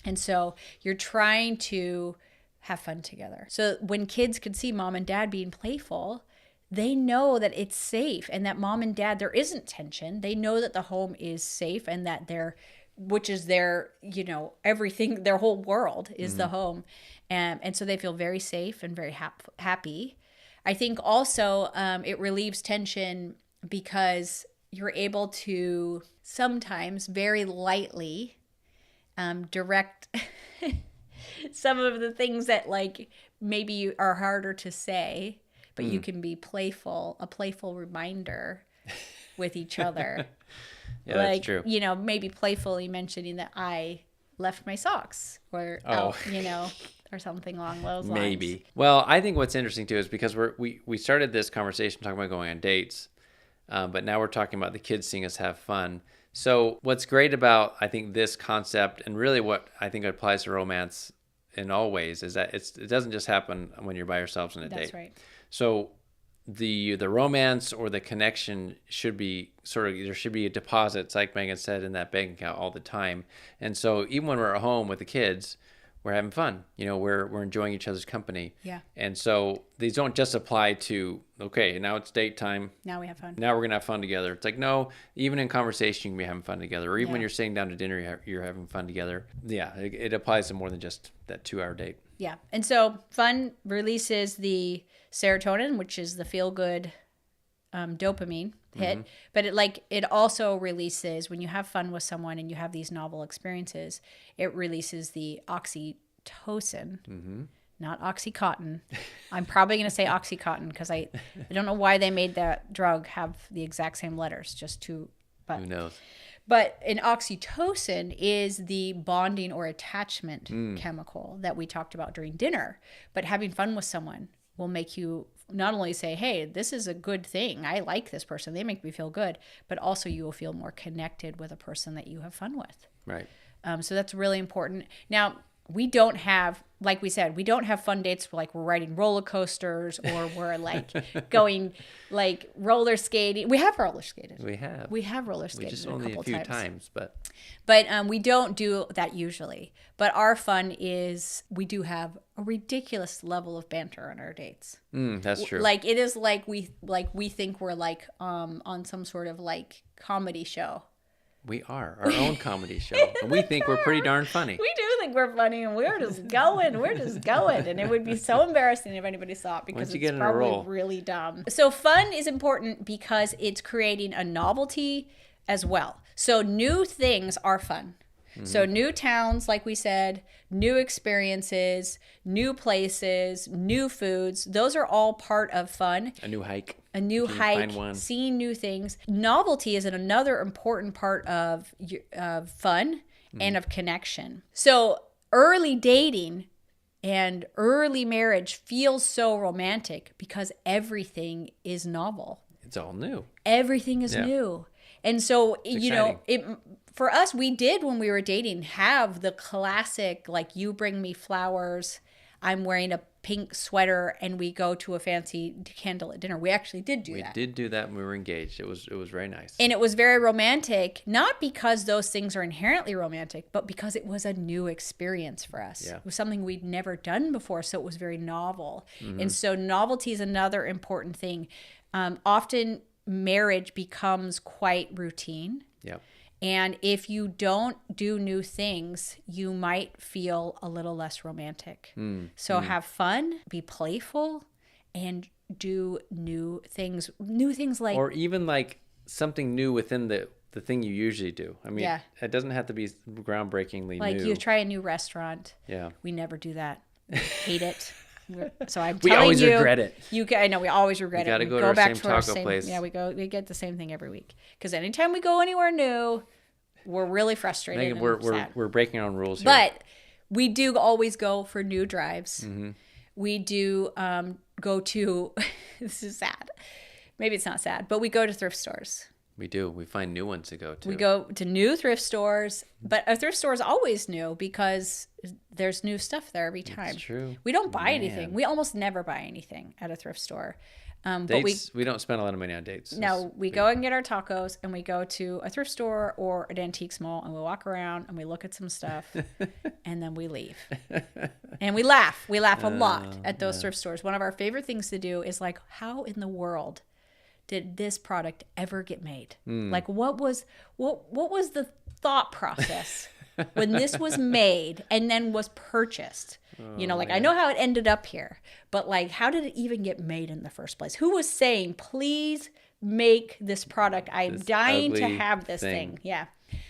And so you're trying to have fun together. So when kids can see mom and dad being playful, they know that it's safe and that mom and dad, there isn't tension. They know that the home is safe and that which is their, everything, their whole world is the home. And so they feel very safe and very happy. I think also it relieves tension because you're able to sometimes very lightly direct some of the things that maybe are harder to say, but you can be a playful reminder with each other. Yeah, that's true. Maybe playfully mentioning that I left my socks or or something along those lines. Maybe. Well, I think what's interesting too is because we started this conversation talking about going on dates, but now we're talking about the kids seeing us have fun. So what's great about, I think, this concept, and really what I think applies to romance in all ways, is that it doesn't just happen when you're by yourselves on a date. That's right. So the romance or the connection should be there should be a deposit, like Megan said, in that bank account all the time. And so even when we're at home with the kids, we're having fun. We're enjoying each other's company. Yeah. And so these don't just apply to, okay, now it's date time. Now we have fun. Now we're going to have fun together. It's like, no, even in conversation, you can be having fun together. Or even when Yeah. you're sitting down to dinner, you're having fun together. Yeah, it applies to more than just that 2-hour date. Yeah. And so fun releases the serotonin, which is the feel-good dopamine hit. Mm-hmm. But it also releases, when you have fun with someone and you have these novel experiences, it releases the oxytocin, not Oxycontin. I'm probably going to say Oxycontin because I don't know why they made that drug have the exact same letters, but Who knows? But an oxytocin is the bonding or attachment chemical that we talked about during dinner. But having fun with someone will make you not only say, hey, this is a good thing. I like this person. They make me feel good. But also you will feel more connected with a person that you have fun with. Right. So that's really important. Now, we don't have, like we said, we don't have fun dates like we're riding roller coasters or we're like going like roller skating. We have roller skated. We have roller skated. We just only a few times, but we don't do that usually. But our fun is we do have a ridiculous level of banter on our dates. That's true. Like it is like we think we're like on some sort of like comedy show. We are our own comedy show, and we think we're pretty darn funny. We do think we're funny, and we're just going. And it would be so embarrassing if anybody saw it because it's probably really dumb. So fun is important because it's creating a novelty as well. So new things are fun. So new towns, like we said, new experiences, new places, new foods, those are all part of fun. A new hike. Seeing new things. Novelty is another important part of fun and of connection. So early dating and early marriage feels so romantic because everything is novel. It's all new. Everything is new. And so, for us, we did when we were dating have the classic, like you bring me flowers, I'm wearing a pink sweater, and we go to a fancy candlelit dinner. We actually did do that. We did do that when we were engaged. It was very nice. And it was very romantic, not because those things are inherently romantic, but because it was a new experience for us. Yeah. It was something we'd never done before, so it was very novel. And so novelty is another important thing. Often marriage becomes quite routine. Yep. And if you don't do new things, you might feel a little less romantic. So have fun, be playful, and do new things. New things like... Or even like something new within the thing you usually do. I mean, it doesn't have to be groundbreakingly like new. Like you try a new restaurant. Yeah. We never do that. We hate it. So I'm we telling always you, regret it. I know we always regret it. Got to we go to our same taco place. Yeah, we get the same thing every week. Because anytime we go anywhere new, we're really frustrated. Megan, and sad. we're breaking our own rules here. But we do always go for new drives. Mm-hmm. We do go to. This is sad. Maybe it's not sad, but we go to thrift stores. We do. We find new ones to go to. We go to new thrift stores, but a thrift store is always new because there's new stuff there every time. That's true. We don't buy anything. We almost never buy anything at a thrift store. But we don't spend a lot of money on dates. No, we go and get our tacos, and we go to a thrift store or an antiques mall, and we walk around and we look at some stuff, and then we leave. And we laugh. We laugh a lot at those thrift stores. One of our favorite things to do is like, how in the world did this product ever get made? Like what was the thought process when this was made and then was purchased? I know how it ended up here, but like, how did it even get made in the first place? Who was saying, please make this product? I'm dying to have this thing. Yeah.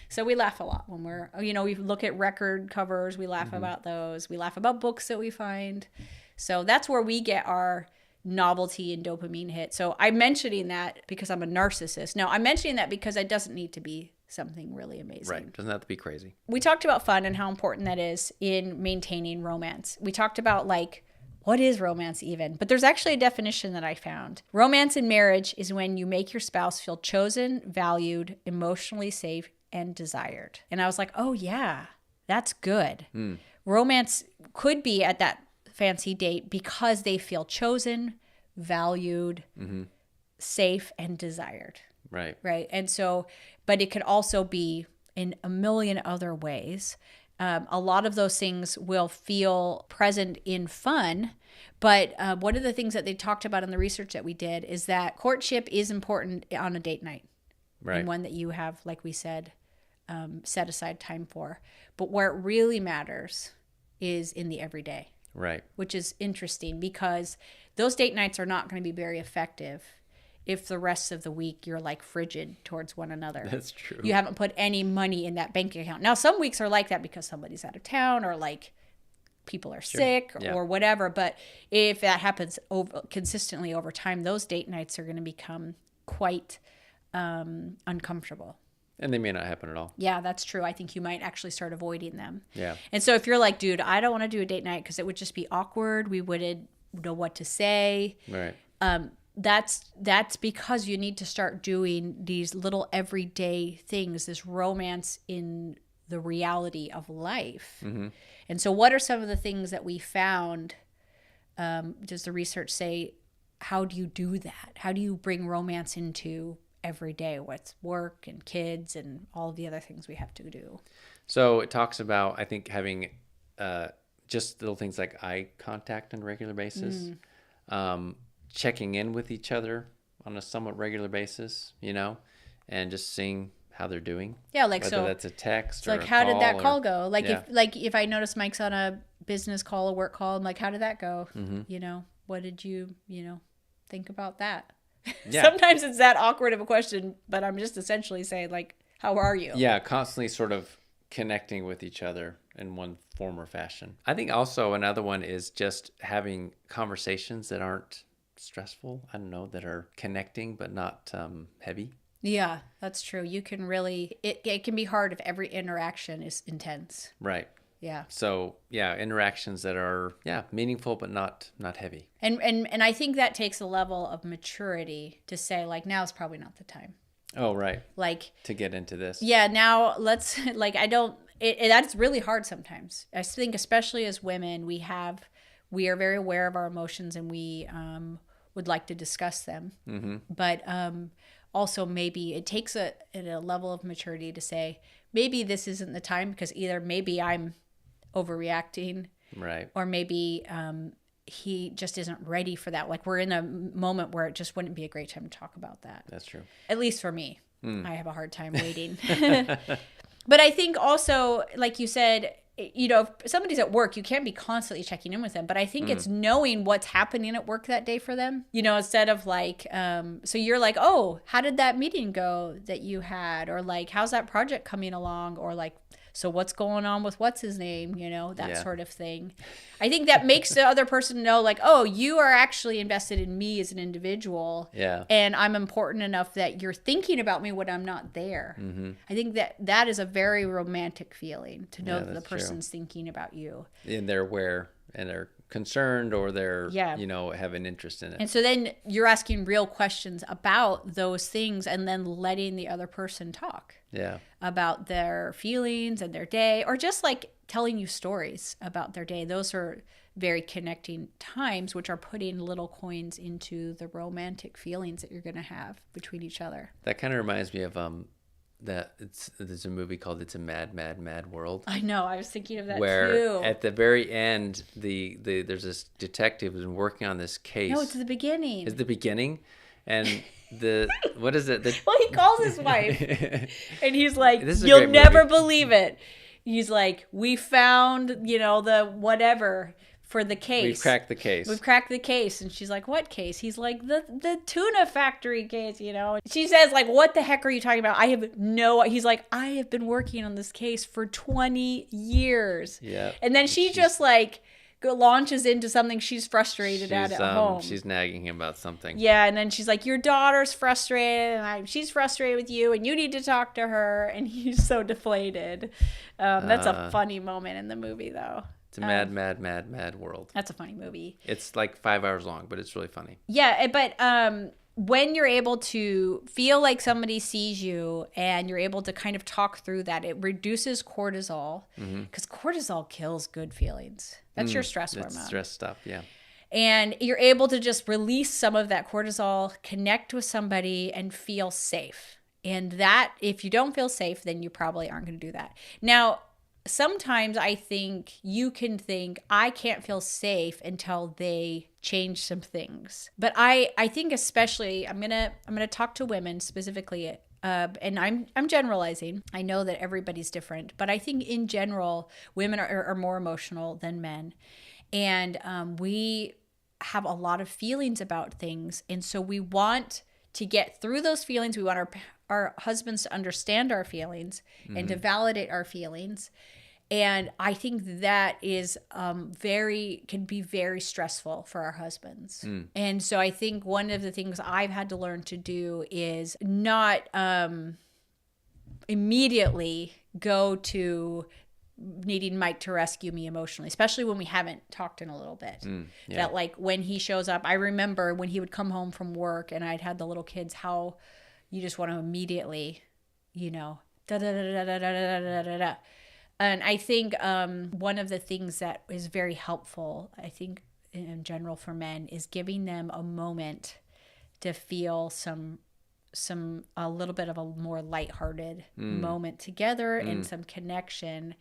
So we laugh a lot when we look at record covers. We laugh about those. We laugh about books that we find. So that's where we get our novelty and dopamine hit. So I'm mentioning that because I'm a narcissist. No, I'm mentioning that because it doesn't need to be something really amazing. Right. Doesn't have to be crazy. We talked about fun and how important that is in maintaining romance. We talked about like, what is romance even? But there's actually a definition that I found. Romance in marriage is when you make your spouse feel chosen, valued, emotionally safe, and desired. And I was like, oh yeah, that's good. Romance could be at that fancy date because they feel chosen, valued, safe, and desired. Right. Right. And so, but it could also be in a million other ways. A lot of those things will feel present in fun. But one of the things that they talked about in the research that we did is that courtship is important on a date night. Right. And one that you have, like we said, set aside time for. But where it really matters is in the everyday. Right. Which is interesting because those date nights are not going to be very effective if the rest of the week you're like frigid towards one another. That's true. You haven't put any money in that bank account. Now, some weeks are like that because somebody's out of town or like people are sick or whatever. But if that happens consistently over time, those date nights are going to become quite uncomfortable. And they may not happen at all. Yeah, that's true. I think you might actually start avoiding them. Yeah. And so if you're like, dude, I don't want to do a date night because it would just be awkward. We wouldn't know what to say. Right. That's because you need to start doing these little everyday things, this romance in the reality of life. Mm-hmm. And so what are some of the things that we found? Does the research say, how do you do that? How do you bring romance into every day with work and kids and all of the other things we have to do? So it talks about, I think, having just little things like eye contact on a regular basis, checking in with each other on a somewhat regular basis, you know, and just seeing how they're doing. Yeah, like whether that's a text or like a how call did that call or, go? Like if I notice Mike's on a business call, a work call, I'm like, how did that go? Mm-hmm. You know, what did you think about that? Yeah. Sometimes it's that awkward of a question, but I'm just essentially saying like, how are you? Yeah, constantly sort of connecting with each other in one form or fashion. I think also another one is just having conversations that aren't stressful. I don't know, that are connecting but not heavy. Yeah, that's true. You can really, it can be hard if every interaction is intense. Right. Yeah. So yeah, interactions that are meaningful but not heavy. And I think that takes a level of maturity to say like, now is probably not the time. Oh, right. Like to get into this. Yeah, now let's like that's really hard sometimes. I think especially as women, we are very aware of our emotions and we would like to discuss them. Mm-hmm. But also maybe it takes a level of maturity to say maybe this isn't the time because either maybe I'm overreacting, right, or maybe he just isn't ready for that. Like we're in a moment where it just wouldn't be a great time to talk about that. That's true. At least for me. I have a hard time waiting. But I think also, like you said, if somebody's at work, you can't be constantly checking in with them. But I think it's knowing what's happening at work that day for them, instead of like, so you're like, oh, how did that meeting go that you had? Or like, how's that project coming along? Or like, so what's going on with what's his name, that sort of thing. I think that makes the other person know like, oh, you are actually invested in me as an individual. Yeah. And I'm important enough that you're thinking about me when I'm not there. Mm-hmm. I think that is a very romantic feeling to know that the person's thinking about you. And they're aware and they're concerned or they're, have an interest in it. And so then you're asking real questions about those things and then letting the other person talk. Yeah. About their feelings and their day, or just like telling you stories about their day. Those are very connecting times, which are putting little coins into the romantic feelings that you're going to have between each other. That kind of reminds me of there's a movie called It's a Mad, Mad, Mad World. I know. I was thinking of that where too. Where at the very end, there's this detective who's been working on this case. No, it's the beginning. It's the beginning, and what is it? Well, he calls his wife, and he's like, "You'll never believe it." He's like, "We found, the whatever." For the case. We've cracked the case. We've cracked the case. And she's like, what case? He's like, the tuna factory case, She says, like, what the heck are you talking about? He's like, I have been working on this case for 20 years. Yeah. And then she just like launches into something she's frustrated at home. She's nagging him about something. Yeah, and then she's like, your daughter's frustrated, and she's frustrated with you, and you need to talk to her. And he's so deflated. That's a funny moment in the movie, though. It's a mad world. That's a funny movie. It's like 5 hours long, but it's really funny. Yeah, but when you're able to feel like somebody sees you and you're able to kind of talk through that, it reduces cortisol, because cortisol kills good feelings. That's your stress hormone. That's stress stuff, yeah. And you're able to just release some of that cortisol, connect with somebody, and feel safe. And that, if you don't feel safe, then you probably aren't going to do that. Now, sometimes I think you can think, I can't feel safe until they change some things. But I think especially, I'm gonna talk to women specifically, and I'm generalizing. I know that everybody's different, but I think in general, women are more emotional than men. And we have a lot of feelings about things. And so we want to get through those feelings. We want our husbands to understand our feelings and to validate our feelings. And I think that is can be very stressful for our husbands. And so I think one of the things I've had to learn to do is not immediately go to needing Mike to rescue me emotionally, especially when we haven't talked in a little bit. That like when he shows up, I remember when he would come home from work and I'd had the little kids, how you just want to immediately, da da da da da da da da da. And I think one of the things that is very helpful, I think in general for men, is giving them a moment to feel a little bit of a more lighthearted moment together and some connection.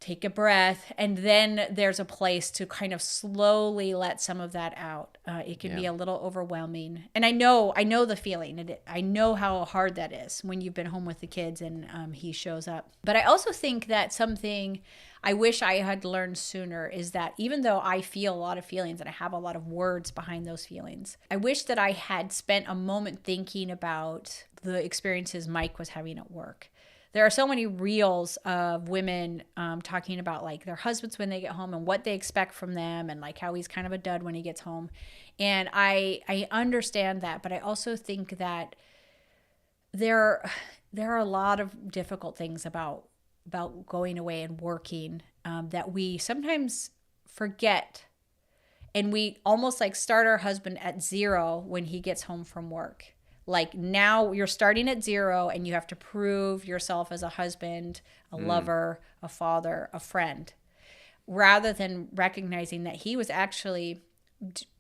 Take a breath, and then there's a place to kind of slowly let some of that out. It can be a little overwhelming, and I know the feeling, and I know how hard that is when you've been home with the kids and he shows up. But I also think that something I wish I had learned sooner is that even though I feel a lot of feelings and I have a lot of words behind those feelings, I wish that I had spent a moment thinking about the experiences Mike was having at work. There are so many reels of women talking about like their husbands when they get home and what they expect from them, and like how he's kind of a dud when he gets home. And I understand that, but I also think that there are a lot of difficult things about going away and working that we sometimes forget. And we almost like start our husband at zero when he gets home from work. Like now you're starting at zero and you have to prove yourself as a husband, a lover, a father, a friend, rather than recognizing that he was actually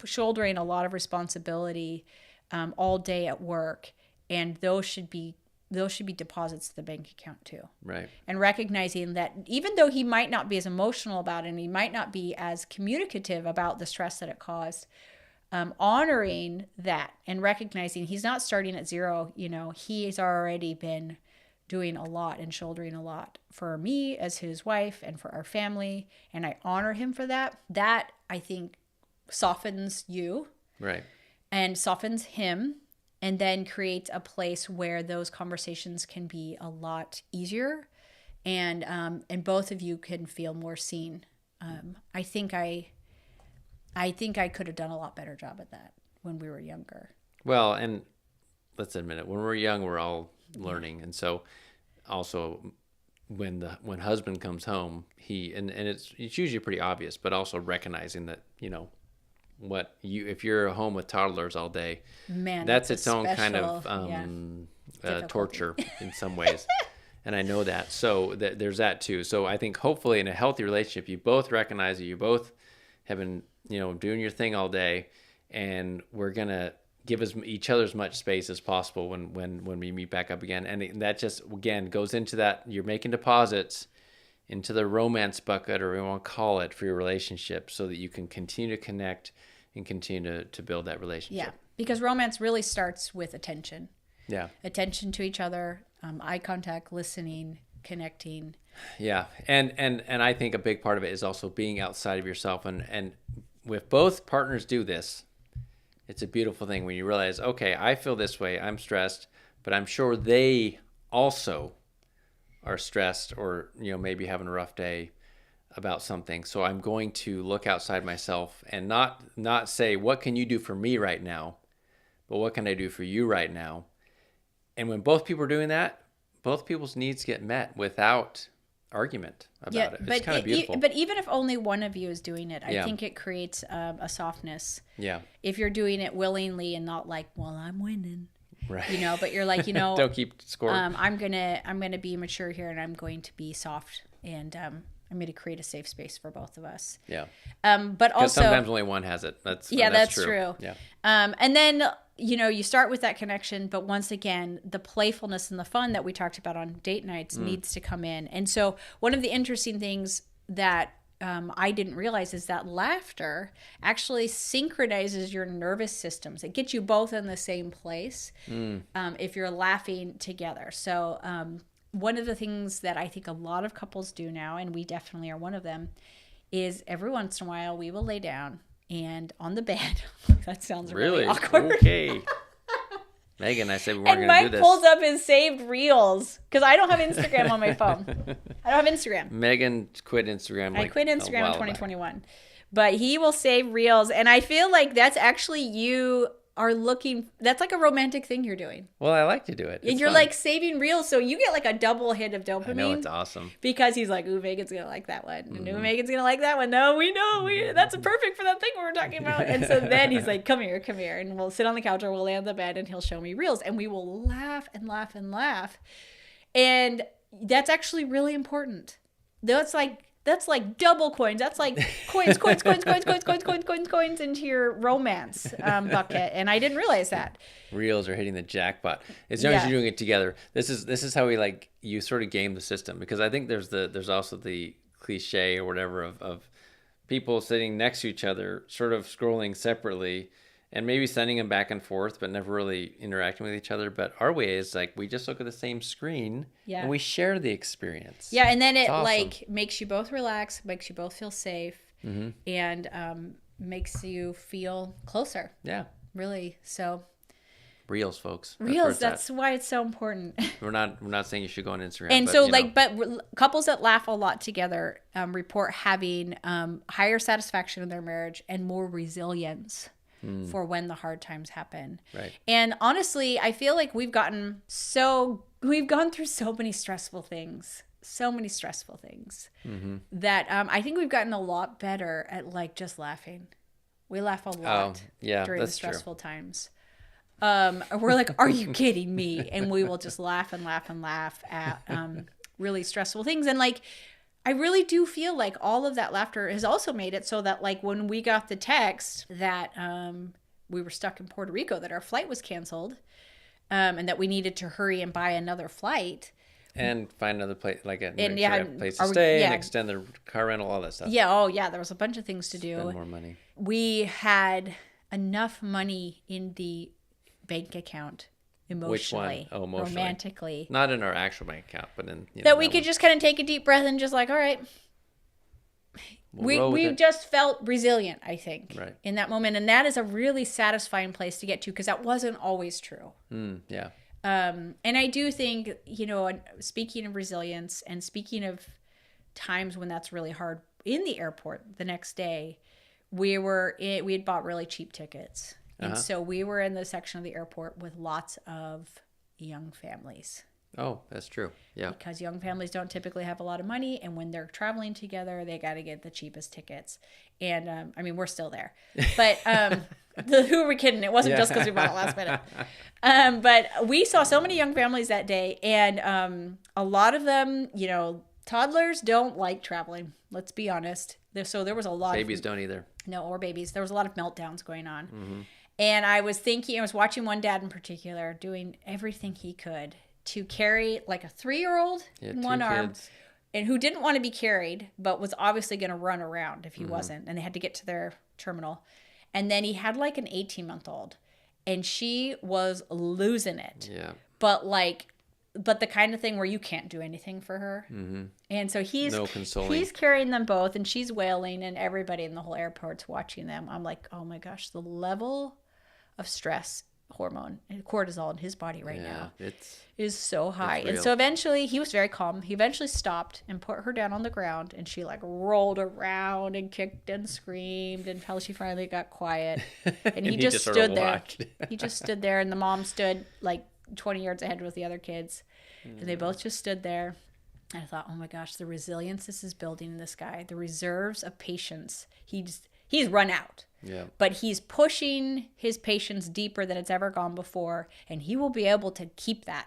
shouldering a lot of responsibility all day at work. And those should be deposits to the bank account too. Right. And recognizing that even though he might not be as emotional about it and he might not be as communicative about the stress that it caused, honoring that and recognizing he's not starting at zero. He's already been doing a lot and shouldering a lot for me as his wife and for our family. And I honor him for that. That I think softens you. Right. And softens him, and then creates a place where those conversations can be a lot easier, and both of you can feel more seen. I think I could have done a lot better job at that when we were younger. Well, and let's admit it, when we're young, we're all learning. And so also when husband comes home, and it's usually pretty obvious, but also recognizing that, if you're home with toddlers all day, man, that's its own kind of torture in some ways. And I know that. So there's that too. So I think hopefully in a healthy relationship, you both recognize that you both have been, doing your thing all day, and we're going to give each other as much space as possible when we meet back up again. And that just, again, goes into that you're making deposits into the romance bucket, or we want to call it, for your relationship, so that you can continue to connect and continue to build that relationship. Yeah, because romance really starts with attention. Yeah. Attention to each other, eye contact, listening, connecting. Yeah. And I think a big part of it is also being outside of yourself. And if both partners do this, it's a beautiful thing when you realize, okay, I feel this way, I'm stressed, but I'm sure they also are stressed, or maybe having a rough day. about something. So I'm going to look outside myself and not say, what can you do for me right now? But what can I do for you right now? And when both people are doing that, both people's needs get met without argument about it. It's kind of beautiful. But even if only one of you is doing it, I Yeah. think it creates a softness. Yeah. If you're doing it willingly and not like, well, I'm winning. Right. You know, but you're like, you know, don't keep score. I'm gonna be mature here, and I'm going to be soft, and I'm going to create a safe space for both of us. Yeah. But also sometimes only one has it. That's true. Yeah. And then, you know, you start with that connection, but once again, the playfulness and the fun that we talked about on date nights needs to come in. And so one of the interesting things that I didn't realize is that laughter actually synchronizes your nervous systems. It gets you both in the same place if you're laughing together. So one of the things that I think a lot of couples do now, and we definitely are one of them, is every once in a while we will lay down and on the bed. That sounds really awkward. Okay. Megan, I said we weren't going to do this. And Mike pulls up his saved reels because I don't have Instagram on my phone. I don't have Instagram. Megan quit Instagram. I quit Instagram in 2021. But he will save reels. And I feel like that's actually you are looking, that's like a romantic thing you're doing. Well, I like to do it. And you're fun. Like saving reels. So you get like a double hit of dopamine. I know, it's awesome. Because he's like, ooh, Megan's going to like that one. And ooh, Megan's going to like that one. No, we know. That's perfect for that thing we were talking about. And so then he's like, come here. And we'll sit on the couch or we'll lay on the bed and he'll show me reels. And we will laugh and laugh and laugh. And that's actually really important. That's like double coins. That's like coins into your romance bucket. And I didn't realize that. Reels are hitting the jackpot. As long as you're doing it together. This is how you sort of game the system, because I think there's also the cliche or whatever of people sitting next to each other, sort of scrolling separately and maybe sending them back and forth, but never really interacting with each other. But our way is like, we just look at the same screen and we share the experience. Yeah. And then it like makes you both relax, makes you both feel safe, and makes you feel closer. Yeah. Really. So Reels, folks. Reels. That's why it's so important. We're not saying you should go on Instagram. And but couples that laugh a lot together report having higher satisfaction in their marriage and more resilience for when the hard times happen. Right. And honestly, I feel like we've gone through so many stressful things that I think we've gotten a lot better at like just laughing. We laugh a lot during the stressful times. We're like, are you kidding me? And we will just laugh and laugh and laugh at really stressful things. And like, I really do feel like all of that laughter has also made it so that like when we got the text that we were stuck in Puerto Rico, that our flight was canceled, and that we needed to hurry and buy another flight. And find another place, like a place to stay and extend the car rental, all that stuff. Yeah, oh yeah, there was a bunch of things to do. Spend more money. We had enough money in the bank account emotionally. Which one? Oh, emotionally. Romantically. Not in our actual bank account, but in that we could just kind of take a deep breath and just like, all right. We just felt resilient, I think, in that moment. And that is a really satisfying place to get to, because that wasn't always true. Yeah. And I do think, speaking of resilience and speaking of times when that's really hard, in the airport the next day, we had bought really cheap tickets. And so we were in the section of the airport with lots of young families. Oh, that's true. Yeah. Because young families don't typically have a lot of money. And when they're traveling together, they got to get the cheapest tickets. And we're still there. But who are we kidding? It wasn't just because we bought it last minute. But we saw so many young families that day. And a lot of them, toddlers don't like traveling. Let's be honest. So there was a lot babies don't either. No, or babies. There was a lot of meltdowns going on. Mm-hmm. And I was watching one dad in particular doing everything he could to carry like a 3-year-old in one arm, and who didn't want to be carried, but was obviously going to run around if he wasn't. And they had to get to their terminal. And then he had like an 18-month-old, and she was losing it. Yeah. But the kind of thing where you can't do anything for her. Mm-hmm. And so he's carrying them both, and she's wailing, and everybody in the whole airport's watching them. I'm like, oh my gosh, the level of stress hormone and cortisol in his body right now is so high. It's and real. so eventually he was very calm. He eventually stopped and put her down on the ground, and she like rolled around and kicked and screamed until she finally got quiet. And he just sort of stood there. watched. He just stood there, and the mom stood like 20 yards ahead with the other kids. And they both just stood there. And I thought, oh my gosh, the resilience this is building in this guy, the reserves of patience. He's run out. Yeah. But he's pushing his patience deeper than it's ever gone before, and he will be able to keep that.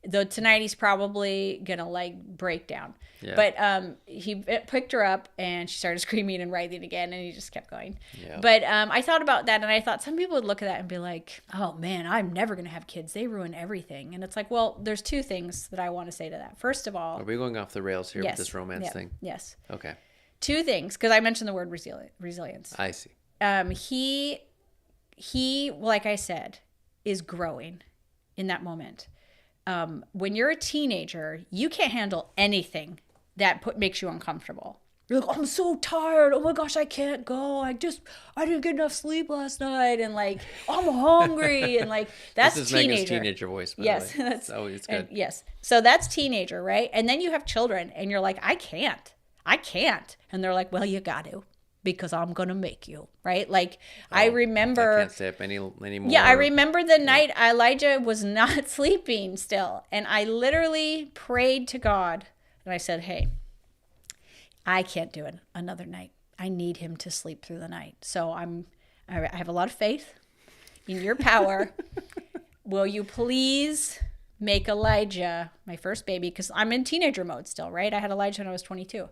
Though tonight he's probably gonna like break down. Yeah. But he picked her up and she started screaming and writhing again, and he just kept going. Yeah. But I thought about that, and I thought some people would look at that and be like, "Oh man, I'm never gonna have kids. They ruin everything." And it's like, well, there's two things that I want to say to that. First of all, Are we going off the rails here yes, with this romance thing? Yes. Okay. Two things, because I mentioned the word resilience. I see. He, like I said, is growing in that moment. When you're a teenager, you can't handle anything that makes you uncomfortable. You're like, I'm so tired. Oh my gosh, I can't go. I didn't get enough sleep last night, and like I'm hungry, and like that's this is teenager. Megan's teenager voice. By Yes, the way. That's always good. Yes, so that's teenager, right? And then you have children, and you're like, I can't, and they're like, well, you got to, because I'm gonna make you, right? Like I remember. I can't stay up anymore. Yeah, I remember the night Elijah was not sleeping still, and I literally prayed to God, and I said, hey, I can't do it another night. I need him to sleep through the night. So I have a lot of faith in your power. Will you please make Elijah my first baby? Because I'm in teenager mode still, right? I had Elijah when I was 22.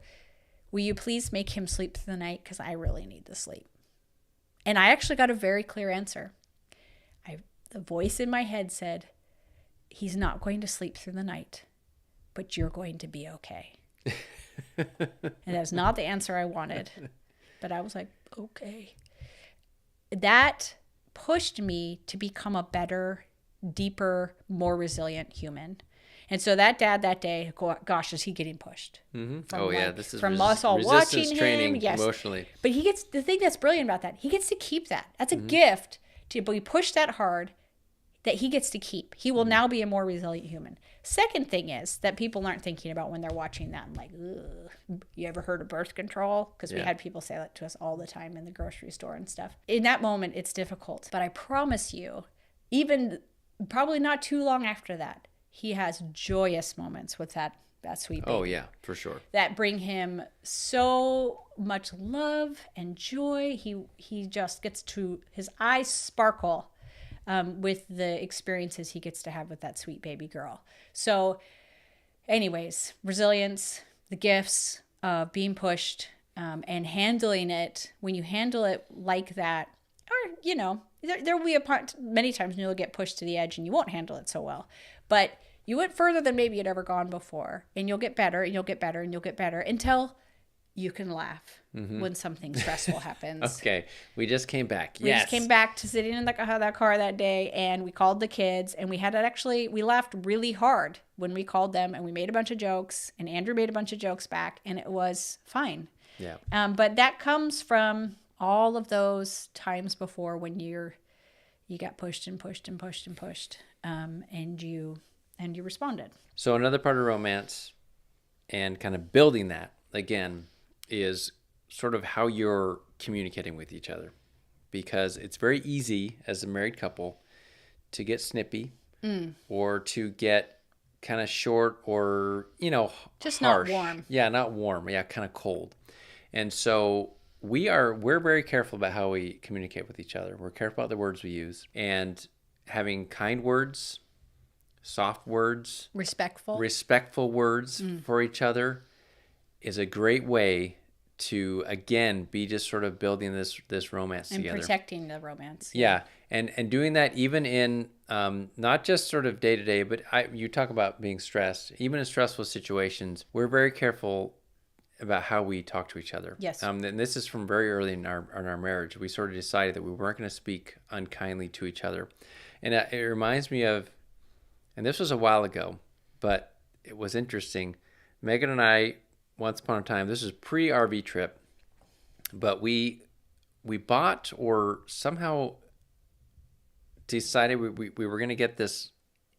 Will you please make him sleep through the night? Because I really need to sleep. And I actually got a very clear answer. The voice in my head said, he's not going to sleep through the night, but you're going to be okay. And that's not the answer I wanted. But I was like, okay. That pushed me to become a better, deeper, more resilient human. And so that dad that day, gosh, is he getting pushed? Mm-hmm. This is from us all watching training him. Yes. Emotionally. But he gets, the thing that's brilliant about that, he gets to keep that. That's a gift to be pushed that hard that he gets to keep. He will now be a more resilient human. Second thing is that people aren't thinking about when they're watching that and like, ugh, you ever heard of birth control? Because we had people say that to us all the time in the grocery store and stuff. In that moment, it's difficult. But I promise you, even probably not too long after that, he has joyous moments with that sweet baby. Oh, yeah, for sure. That bring him so much love and joy. He just gets to, his eyes sparkle with the experiences he gets to have with that sweet baby girl. So anyways, resilience, the gifts of being pushed and handling it. When you handle it like that, or, you know, there will be many times when you'll get pushed to the edge and you won't handle it so well. But you went further than maybe you'd ever gone before. And you'll get better, and you'll get better, and you'll get better until you can laugh when something stressful happens. Okay, we just came back. We just came back to sitting in that car that day, and we called the kids, and we laughed really hard when we called them, and we made a bunch of jokes, and Andrew made a bunch of jokes back, and it was fine. Yeah. But that comes from all of those times before when you got pushed and pushed and pushed and pushed, and you responded. So another part of romance and kind of building that, again, is sort of how you're communicating with each other. Because it's very easy as a married couple to get snippy or to get kind of short or, just harsh. Not warm. Yeah, not warm. Yeah, kind of cold. And so we're very careful about how we communicate with each other. We're careful about the words we use, and having kind words, soft words, respectful words for each other is a great way to, again, be just sort of building this romance and together. And protecting the romance. Yeah. And doing that even in not just sort of day to day, but you talk about being stressed. Even in stressful situations, we're very careful about how we talk to each other. Yes. And this is from very early in our marriage. We sort of decided that we weren't going to speak unkindly to each other. And it reminds me of, and this was a while ago, but it was interesting. Megan and I, once upon a time, this is pre-RV trip, but we bought or somehow decided we were going to get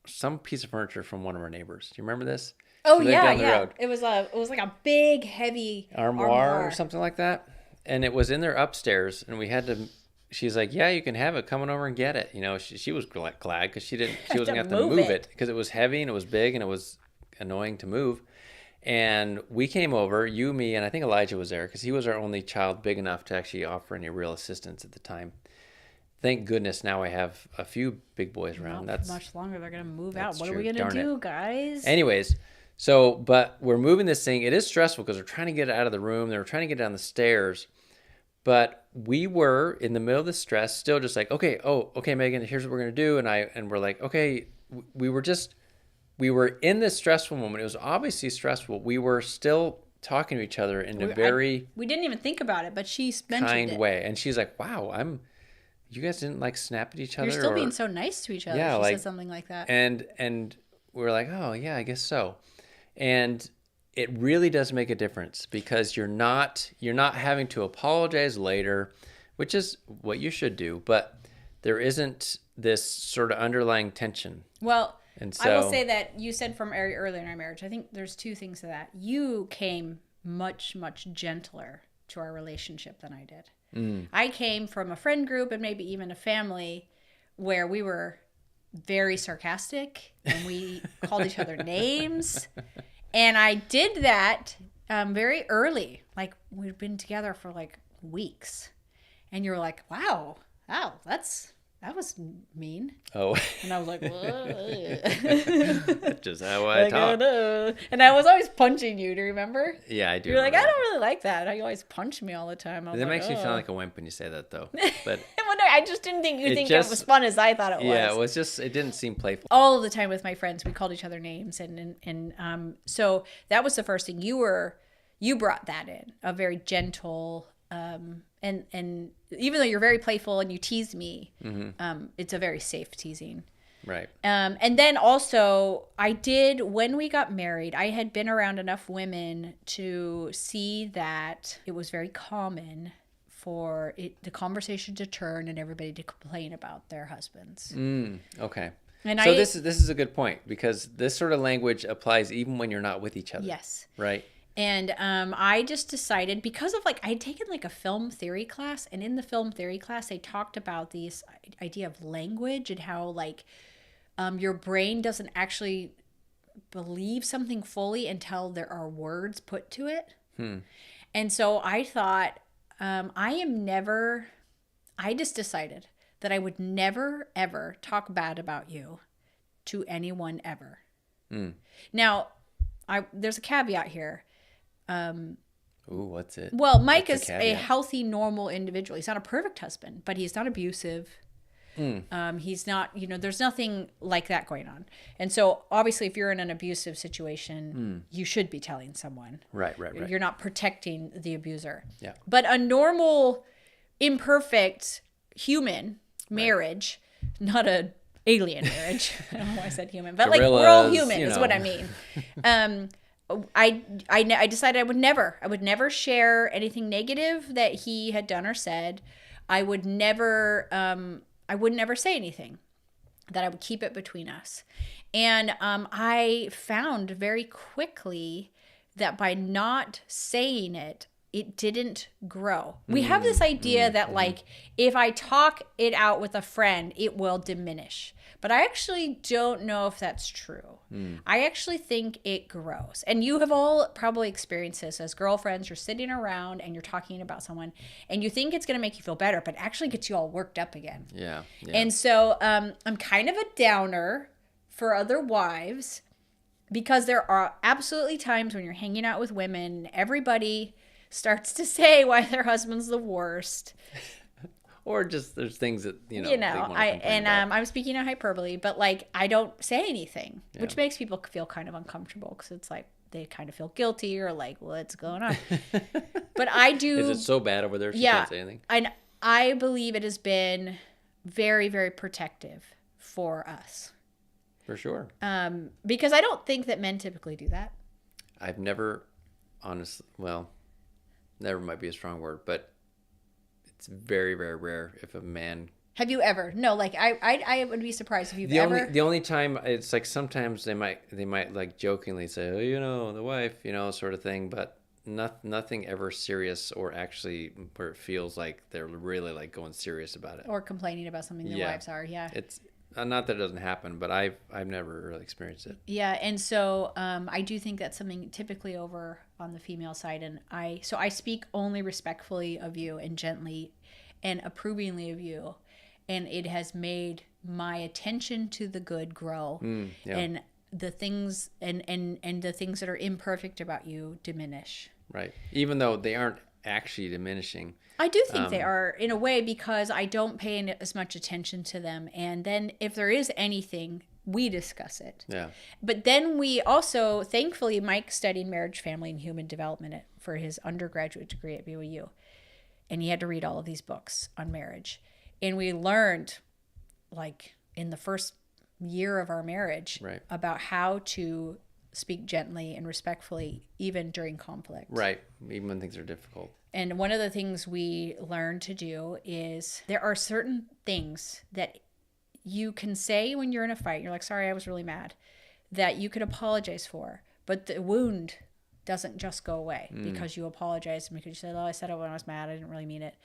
some piece of furniture from one of our neighbors. Do you remember this? Oh, yeah, yeah. It was like a big, heavy armoire or something like that. And it was in there upstairs, and we had to. She's like, "Yeah, you can have it. Come on over and get it." You know, she was glad because she wasn't going to have to move it because it was heavy and it was big and it was annoying to move. And we came over, you, me, and I think Elijah was there because he was our only child big enough to actually offer any real assistance at the time. Thank goodness now I have a few big boys around. Not for much longer. They're going to move out. What true. Are we going to do, guys? Anyways, but we're moving this thing. It is stressful because we're trying to get it out of the room. They were trying to get down the stairs. But we were in the middle of the stress, still just like, okay, Megan, here's what we're going to do. And we're like, okay, we were in this stressful moment. It was obviously stressful. We were still talking to each other in a very we didn't even think about it, but she mentioned kind way. And she's like, wow, you guys didn't like snap at each other. You're still being so nice to each other. Yeah, she said something like that. And we were like, oh yeah, I guess so. And it really does make a difference because you're not having to apologize later, which is what you should do, but there isn't this sort of underlying tension. Well, and so, I will say that you said from early in our marriage, I think there's two things to that. You came much, much gentler to our relationship than I did. I came from a friend group and maybe even a family where we were very sarcastic and we called each other names. And I did that very early. Like, we'd been together for like weeks. And you were like, wow, that was mean. Oh. And I was like, what? That's just how I talk. And I was always punching you. Do you remember? Yeah, I do. You're like, I don't really like that. You always punch me all the time. That makes me sound like a wimp when you say that, though. But well, no, I just didn't think you think it was fun as I thought it was. Yeah, it didn't seem playful. All the time with my friends, we called each other names. And so that was the first thing. You brought that in, a very gentle, and even though you're very playful and you tease me, it's a very safe teasing. Right. And then also when we got married, I had been around enough women to see that it was very common for the conversation to turn and everybody to complain about their husbands. Okay. And so this is a good point because this sort of language applies even when you're not with each other. Yes. Right. And I just decided because of I had taken a film theory class, and in the film theory class they talked about this idea of language and how your brain doesn't actually believe something fully until there are words put to it. And so I thought I just decided that I would never ever talk bad about you to anyone ever. Now there's a caveat here. Ooh, what's it? Well, Mike is a healthy, normal individual. He's not a perfect husband, but he's not abusive. He's not, there's nothing like that going on. And so obviously if you're in an abusive situation, you should be telling someone. Right. You're not protecting the abuser. Yeah. But a normal, imperfect human marriage, not a alien marriage. I don't know why I said human, but Gorillas, we're all human is what I mean. I decided I would never share anything negative that he had done or said. I would never say anything, that I would keep it between us. And I found very quickly that by not saying it, it didn't grow. We have this idea that if I talk it out with a friend, it will diminish. But I actually don't know if that's true. I actually think it grows. And you have all probably experienced this as girlfriends. You're sitting around and you're talking about someone and you think it's going to make you feel better, but actually gets you all worked up again. Yeah. And so I'm kind of a downer for other wives because there are absolutely times when you're hanging out with women, everybody starts to say why their husband's the worst. Or just there's things that I'm speaking of hyperbole, but I don't say anything, which makes people feel kind of uncomfortable because it's they kind of feel guilty or what's going on. But I do. Is it so bad over there? She can't say anything. And I believe it has been very, very protective for us. For sure. Because I don't think that men typically do that. I've never, honestly, never might be a strong word, but it's very, very rare if a man Have you ever? No, like I would be surprised if you've ever. The only time it's like sometimes they might like jokingly say, oh, the wife, sort of thing, but nothing ever serious or actually where it feels like they're really like going serious about it or complaining about something their wives are. Yeah, it's not that it doesn't happen, but I've never really experienced it. Yeah, and so I do think that's something typically over on the female side, and I speak only respectfully of you and gently and approvingly of you, and it has made my attention to the good grow, and the things and the things that are imperfect about you diminish. Right, even though they aren't actually diminishing. I do think they are in a way, because I don't pay as much attention to them. And then if there is anything, we discuss it. Yeah. But then we also, thankfully, Mike studied marriage, family, and human development for his undergraduate degree at BYU. And he had to read all of these books on marriage. And we learned, like, in the first year of our marriage, about how to speak gently and respectfully, even during conflict. Right. Even when things are difficult. And one of the things we learn to do is there are certain things that you can say when you're in a fight. You're like, sorry, I was really mad, that you could apologize for. But the wound doesn't just go away because you apologize and because you said, oh, I said it when I was mad. I didn't really mean it.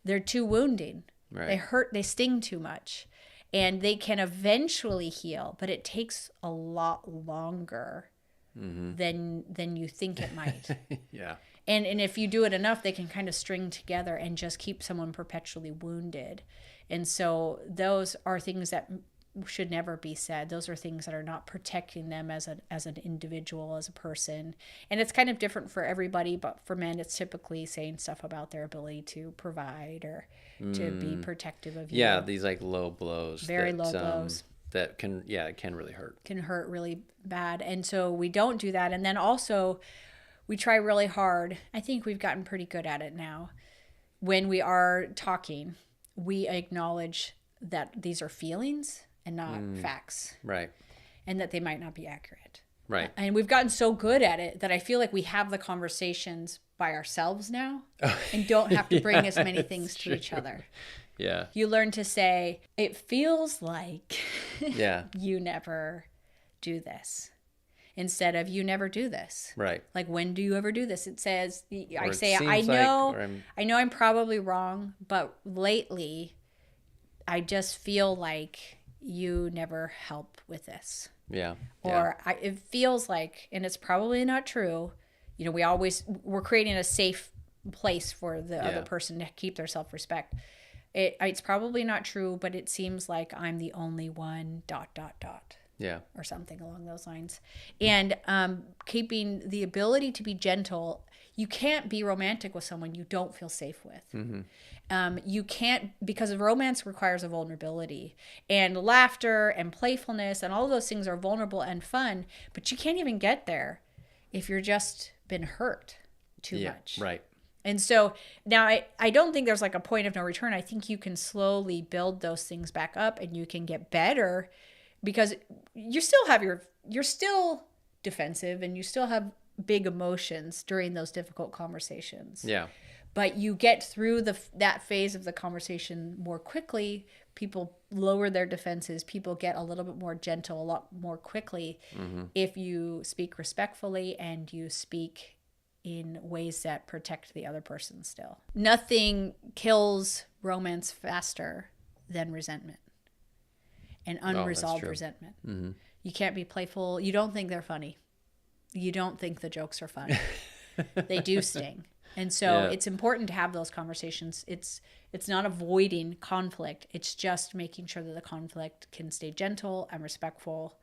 They're too wounding. Right. They hurt. They sting too much. And they can eventually heal, but it takes a lot longer than you think it might. Yeah. And if you do it enough, they can kind of string together and just keep someone perpetually wounded. And so those are things that should never be said. Those are things that are not protecting them as an individual, as a person. And it's kind of different for everybody, but for men, it's typically saying stuff about their ability to provide or to be protective of you. Yeah, these like low blows. Very low blows. That can really hurt. Can hurt really bad. And so we don't do that. And then also, we try really hard. I think we've gotten pretty good at it now. When we are talking, we acknowledge that these are feelings and not facts. Right. And that they might not be accurate. Right. And we've gotten so good at it that I feel like we have the conversations by ourselves now and don't have to bring as many things to each other. Yeah. You learn to say, it feels like yeah. you never do this. Instead of, you never do this. Right. Like, when do you ever do this? It says, I know I'm probably wrong, but lately I just feel like you never help with this. Yeah. Or it feels like, and it's probably not true, we're creating a safe place for the other person to keep their self-respect. It's probably not true, but it seems like I'm the only one, ... Yeah. Or something along those lines. And keeping the ability to be gentle. You can't be romantic with someone you don't feel safe with. Mm-hmm. You can't, because romance requires a vulnerability. And laughter and playfulness and all of those things are vulnerable and fun. But you can't even get there if you're just been hurt too much. Right. And so now I don't think there's like a point of no return. I think you can slowly build those things back up and you can get better. Because you're still defensive and you still have big emotions during those difficult conversations. Yeah. But you get through that phase of the conversation more quickly. People lower their defenses. People get a little bit more gentle a lot more quickly if you speak respectfully and you speak in ways that protect the other person still. Nothing kills romance faster than resentment. And unresolved resentment. Mm-hmm. You can't be playful. You don't think they're funny. You don't think the jokes are fun. They do sting. And so it's important to have those conversations. It's not avoiding conflict. It's just making sure that the conflict can stay gentle and respectful,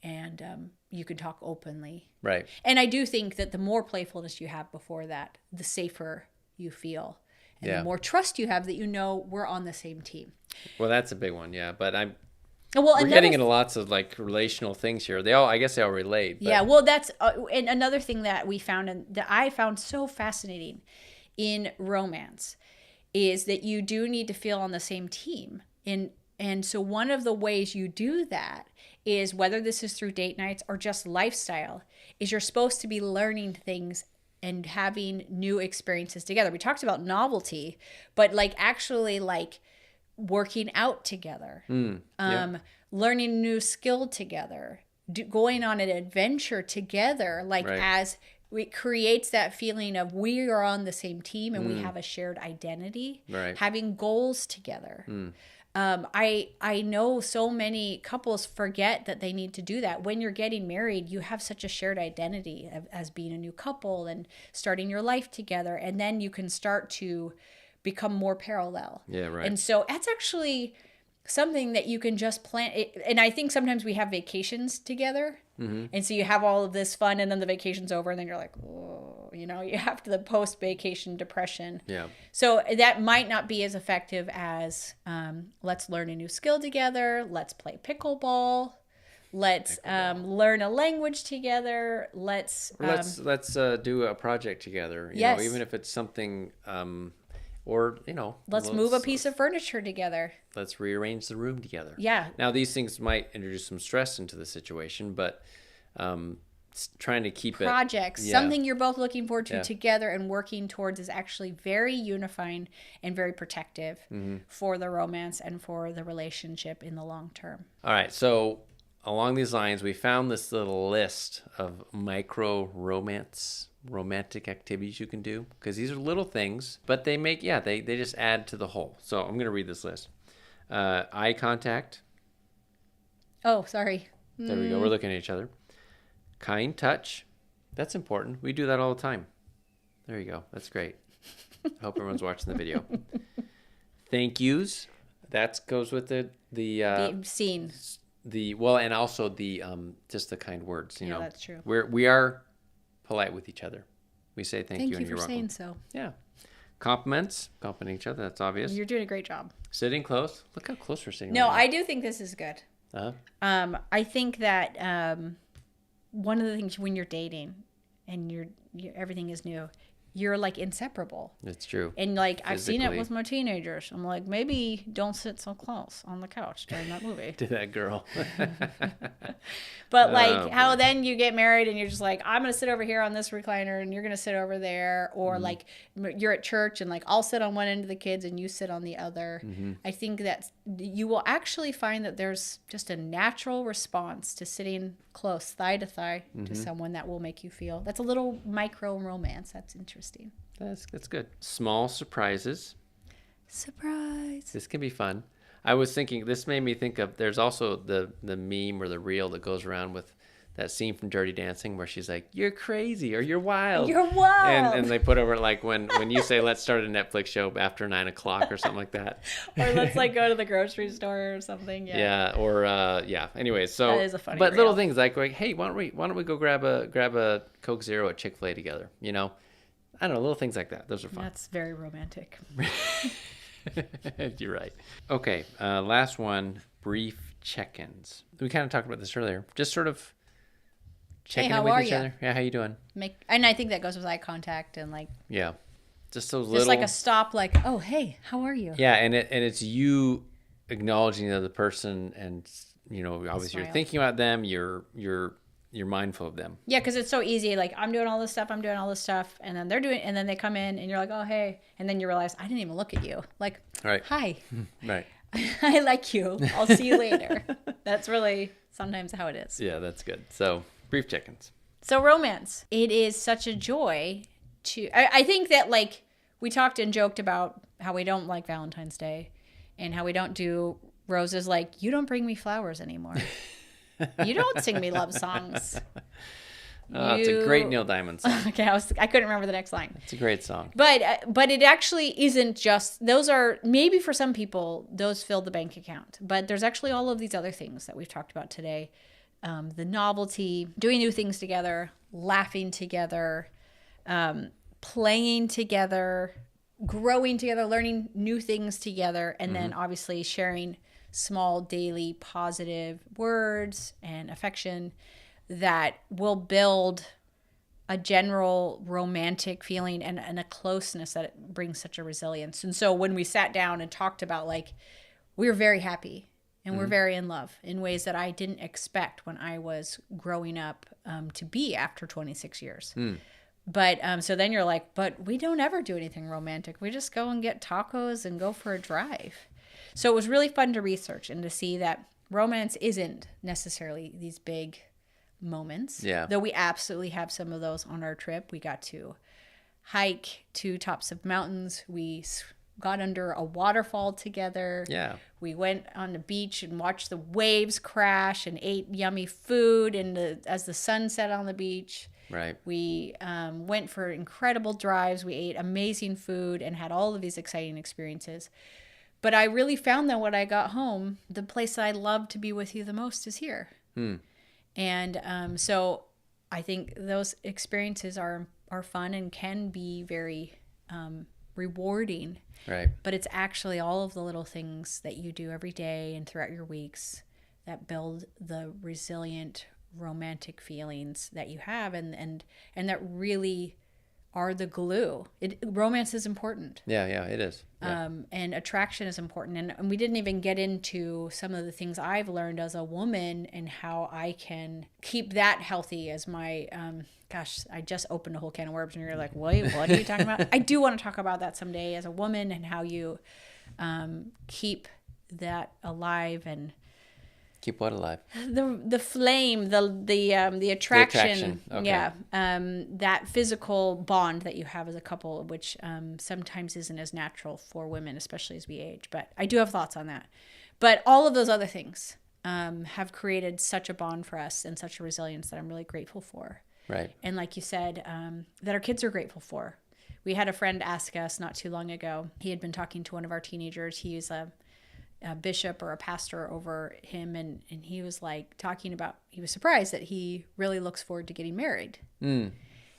and you can talk openly. Right. And I do think that the more playfulness you have before that, the safer you feel. And the more trust you have that we're on the same team. Well, that's a big one, yeah. But we're getting into lots of like relational things here. I guess they all relate. But... Yeah, well, that's and another thing that we found and that I found so fascinating in romance is that you do need to feel on the same team. And so one of the ways you do that is, whether this is through date nights or just lifestyle, is you're supposed to be learning things and having new experiences together. We talked about novelty, but actually working out together, Yep. learning a new skill together, going on an adventure together, like Right. as it creates that feeling of we are on the same team and we have a shared identity, Right. having goals together. I know so many couples forget that they need to do that. When you're getting married, you have such a shared identity as being a new couple and starting your life together. And then you can start to become more parallel. Yeah, right. And so that's actually something that you can just plan. And I think sometimes we have vacations together. And so you have all of this fun and then the vacation's over and then you're like, oh, you know, you have the post-vacation depression. Yeah. So that might not be as effective as let's learn a new skill together. Let's play pickleball. Let's learn a language together. Let's do a project together. You Yes. know, even if it's something, or let's move a piece of furniture together. let's rearrange the room together. Yeah. Now these things might introduce some stress into the situation, but trying to keep Projects, it something you're both looking forward to Yeah. together and working towards is actually very unifying and very protective for the romance and for the relationship in the long term. All right, so along these lines, we found this little list of micro romantic activities you can do, because these are little things, but they make, they just add to the whole. So I'm going to read this list. Eye contact. Oh, sorry. There we go. We're looking at each other. Kind touch. That's important. We do that all the time. There you go. That's great. I hope everyone's watching the video. Thank yous. That goes with the Scene. and also the just the kind words. You know, that's true. We are polite with each other. We say thank you Thank and you you're for welcome. saying so. Yeah. Compliments. Complimenting each other. That's obvious. You're doing a great job. Sitting close. Look how close we're sitting. No, right I do think this is good. now. I think that one of the things when you're dating and you're everything is new, you're like inseparable. It's true. And like I've seen it Physically. with my teenagers. I'm like, maybe don't sit so close on the couch during that movie. To that girl. But like Oh, how boy. then you get married and you're just like, I'm gonna sit over here on this recliner and you're gonna sit over there, or like you're at church and like I'll sit on one end of the kids and you sit on the other. I think that you will actually find that there's just a natural response to sitting close, thigh to thigh, to someone that will make you feel. That's a little micro romance. That's interesting. That's good. Small surprises. Surprise. This can be fun. I was thinking, this made me think of, there's also the meme or the reel that goes around with that scene from Dirty Dancing where she's like, you're crazy or you're wild. You're wild. And they put over like when you say, let's start a Netflix show after 9 o'clock or something like that. Or let's like go to the grocery store or something. Yeah. Or Anyways, so That is a funny but little reel. things like, hey, why don't we go grab a Coke Zero at Chick-fil-A together? You know, I don't know, little things like that. Those are fun. That's very romantic. You're right. Okay, last one, brief check-ins. We kind of talked about this earlier. Just sort of checking how in with are each ya? other. Yeah, how you doing? And I think that goes with eye contact and like Yeah. Just those just little like a stop, like, oh hey, how are you? Yeah, and it's you acknowledging the other person, and obviously you're Smile. thinking about them, you're mindful of them. Yeah, because it's so easy. Like I'm doing all this stuff, and then they're doing, and then they come in, and you're like, oh hey, and then you realize I didn't even look at you. Like, Right. hi, Right. I like you. I'll see you later. That's really sometimes how it is. Yeah, that's good. So, brief check-ins. So romance, it is such a joy to. I think that like we talked and joked about how we don't like Valentine's Day, and how we don't do roses. Like you don't bring me flowers anymore. You don't sing me love songs. It's a great Neil Diamond song. Okay, I couldn't remember the next line. It's a great song. But it actually isn't just those are maybe for some people those fill the bank account. But there's actually all of these other things that we've talked about today. The novelty, doing new things together, laughing together, playing together, growing together, learning new things together, and then obviously sharing small daily positive words and affection that will build a general romantic feeling and a closeness that it brings such a resilience. And so when we sat down and talked about like, we were very happy and we're very in love in ways that I didn't expect when I was growing up to be after 26 years. But so then you're like, but we don't ever do anything romantic. We just go and get tacos and go for a drive. So it was really fun to research and to see that romance isn't necessarily these big moments. Yeah. Though we absolutely have some of those on our trip. We got to hike to tops of mountains. We got under a waterfall together. Yeah. We went on the beach and watched the waves crash and ate yummy food as the sun set on the beach. Right. We went for incredible drives. We ate amazing food and had all of these exciting experiences. But I really found that when I got home, the place I love to be with you the most is here. And so I think those experiences are fun and can be very rewarding. Right. But it's actually all of the little things that you do every day and throughout your weeks that build the resilient romantic feelings that you have and that really are the glue. Romance is important. Yeah, it is. Yeah. And attraction is important. And we didn't even get into some of the things I've learned as a woman and how I can keep that healthy as my, gosh, I just opened a whole can of worms and you're like, wait, what are you talking about? I do want to talk about that someday as a woman and how you keep that alive and keep what alive? The flame, the attraction. Okay. Yeah. That physical bond that you have as a couple, which sometimes isn't as natural for women, especially as we age. But I do have thoughts on that. But all of those other things have created such a bond for us and such a resilience that I'm really grateful for. Right. And like you said, that our kids are grateful for. We had a friend ask us not too long ago. He had been talking to one of our teenagers. He's a bishop or a pastor over him, and he was like talking about, he was surprised that he really looks forward to getting married. And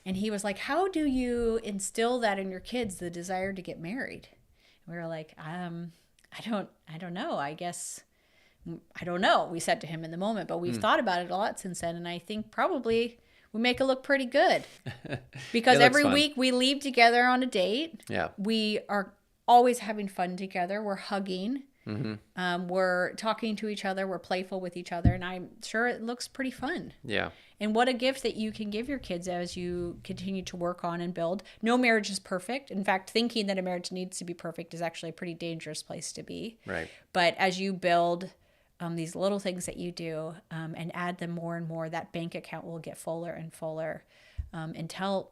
he was like, how do you instill that in your kids, the desire to get married? And we were like, I don't know. I guess, I don't know, we said to him in the moment, but we've thought about it a lot since then. And I think probably we make it look pretty good because every week we leave together on a date. Yeah. We are always having fun together. We're hugging. We're talking to each other. We're playful with each other. And I'm sure it looks pretty fun. Yeah. And what a gift that you can give your kids as you continue to work on and build. No marriage is perfect. In fact, thinking that a marriage needs to be perfect is actually a pretty dangerous place to be. Right. But as you build these little things that you do and add them more and more, that bank account will get fuller and fuller until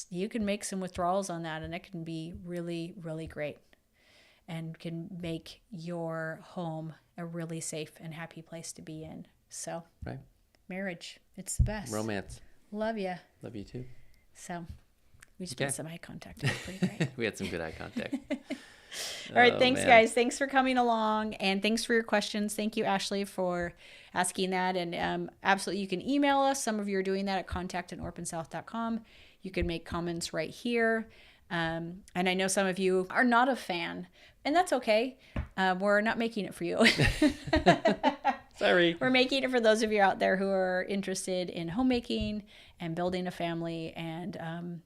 you can make some withdrawals on that, and it can be really, really great and can make your home a really safe and happy place to be in. So, right. Marriage, it's the best. Romance. Love you. Love you too. So, we just made some eye contact. It was pretty great. We had some good eye contact. All right, thanks, guys. Thanks for coming along, and thanks for your questions. Thank you, Ashley, for asking that. And absolutely, you can email us. Some of you are doing that at contact@orpansouth.com. You can make comments right here. And I know some of you are not a fan, and that's okay. We're not making it for you. Sorry. We're making it for those of you out there who are interested in homemaking and building a family and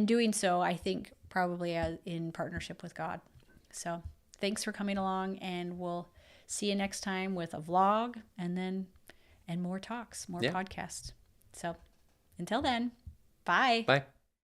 doing so, I think, probably in partnership with God. So thanks for coming along, and we'll see you next time with a vlog and more talks, more podcasts. So until then, bye. Bye.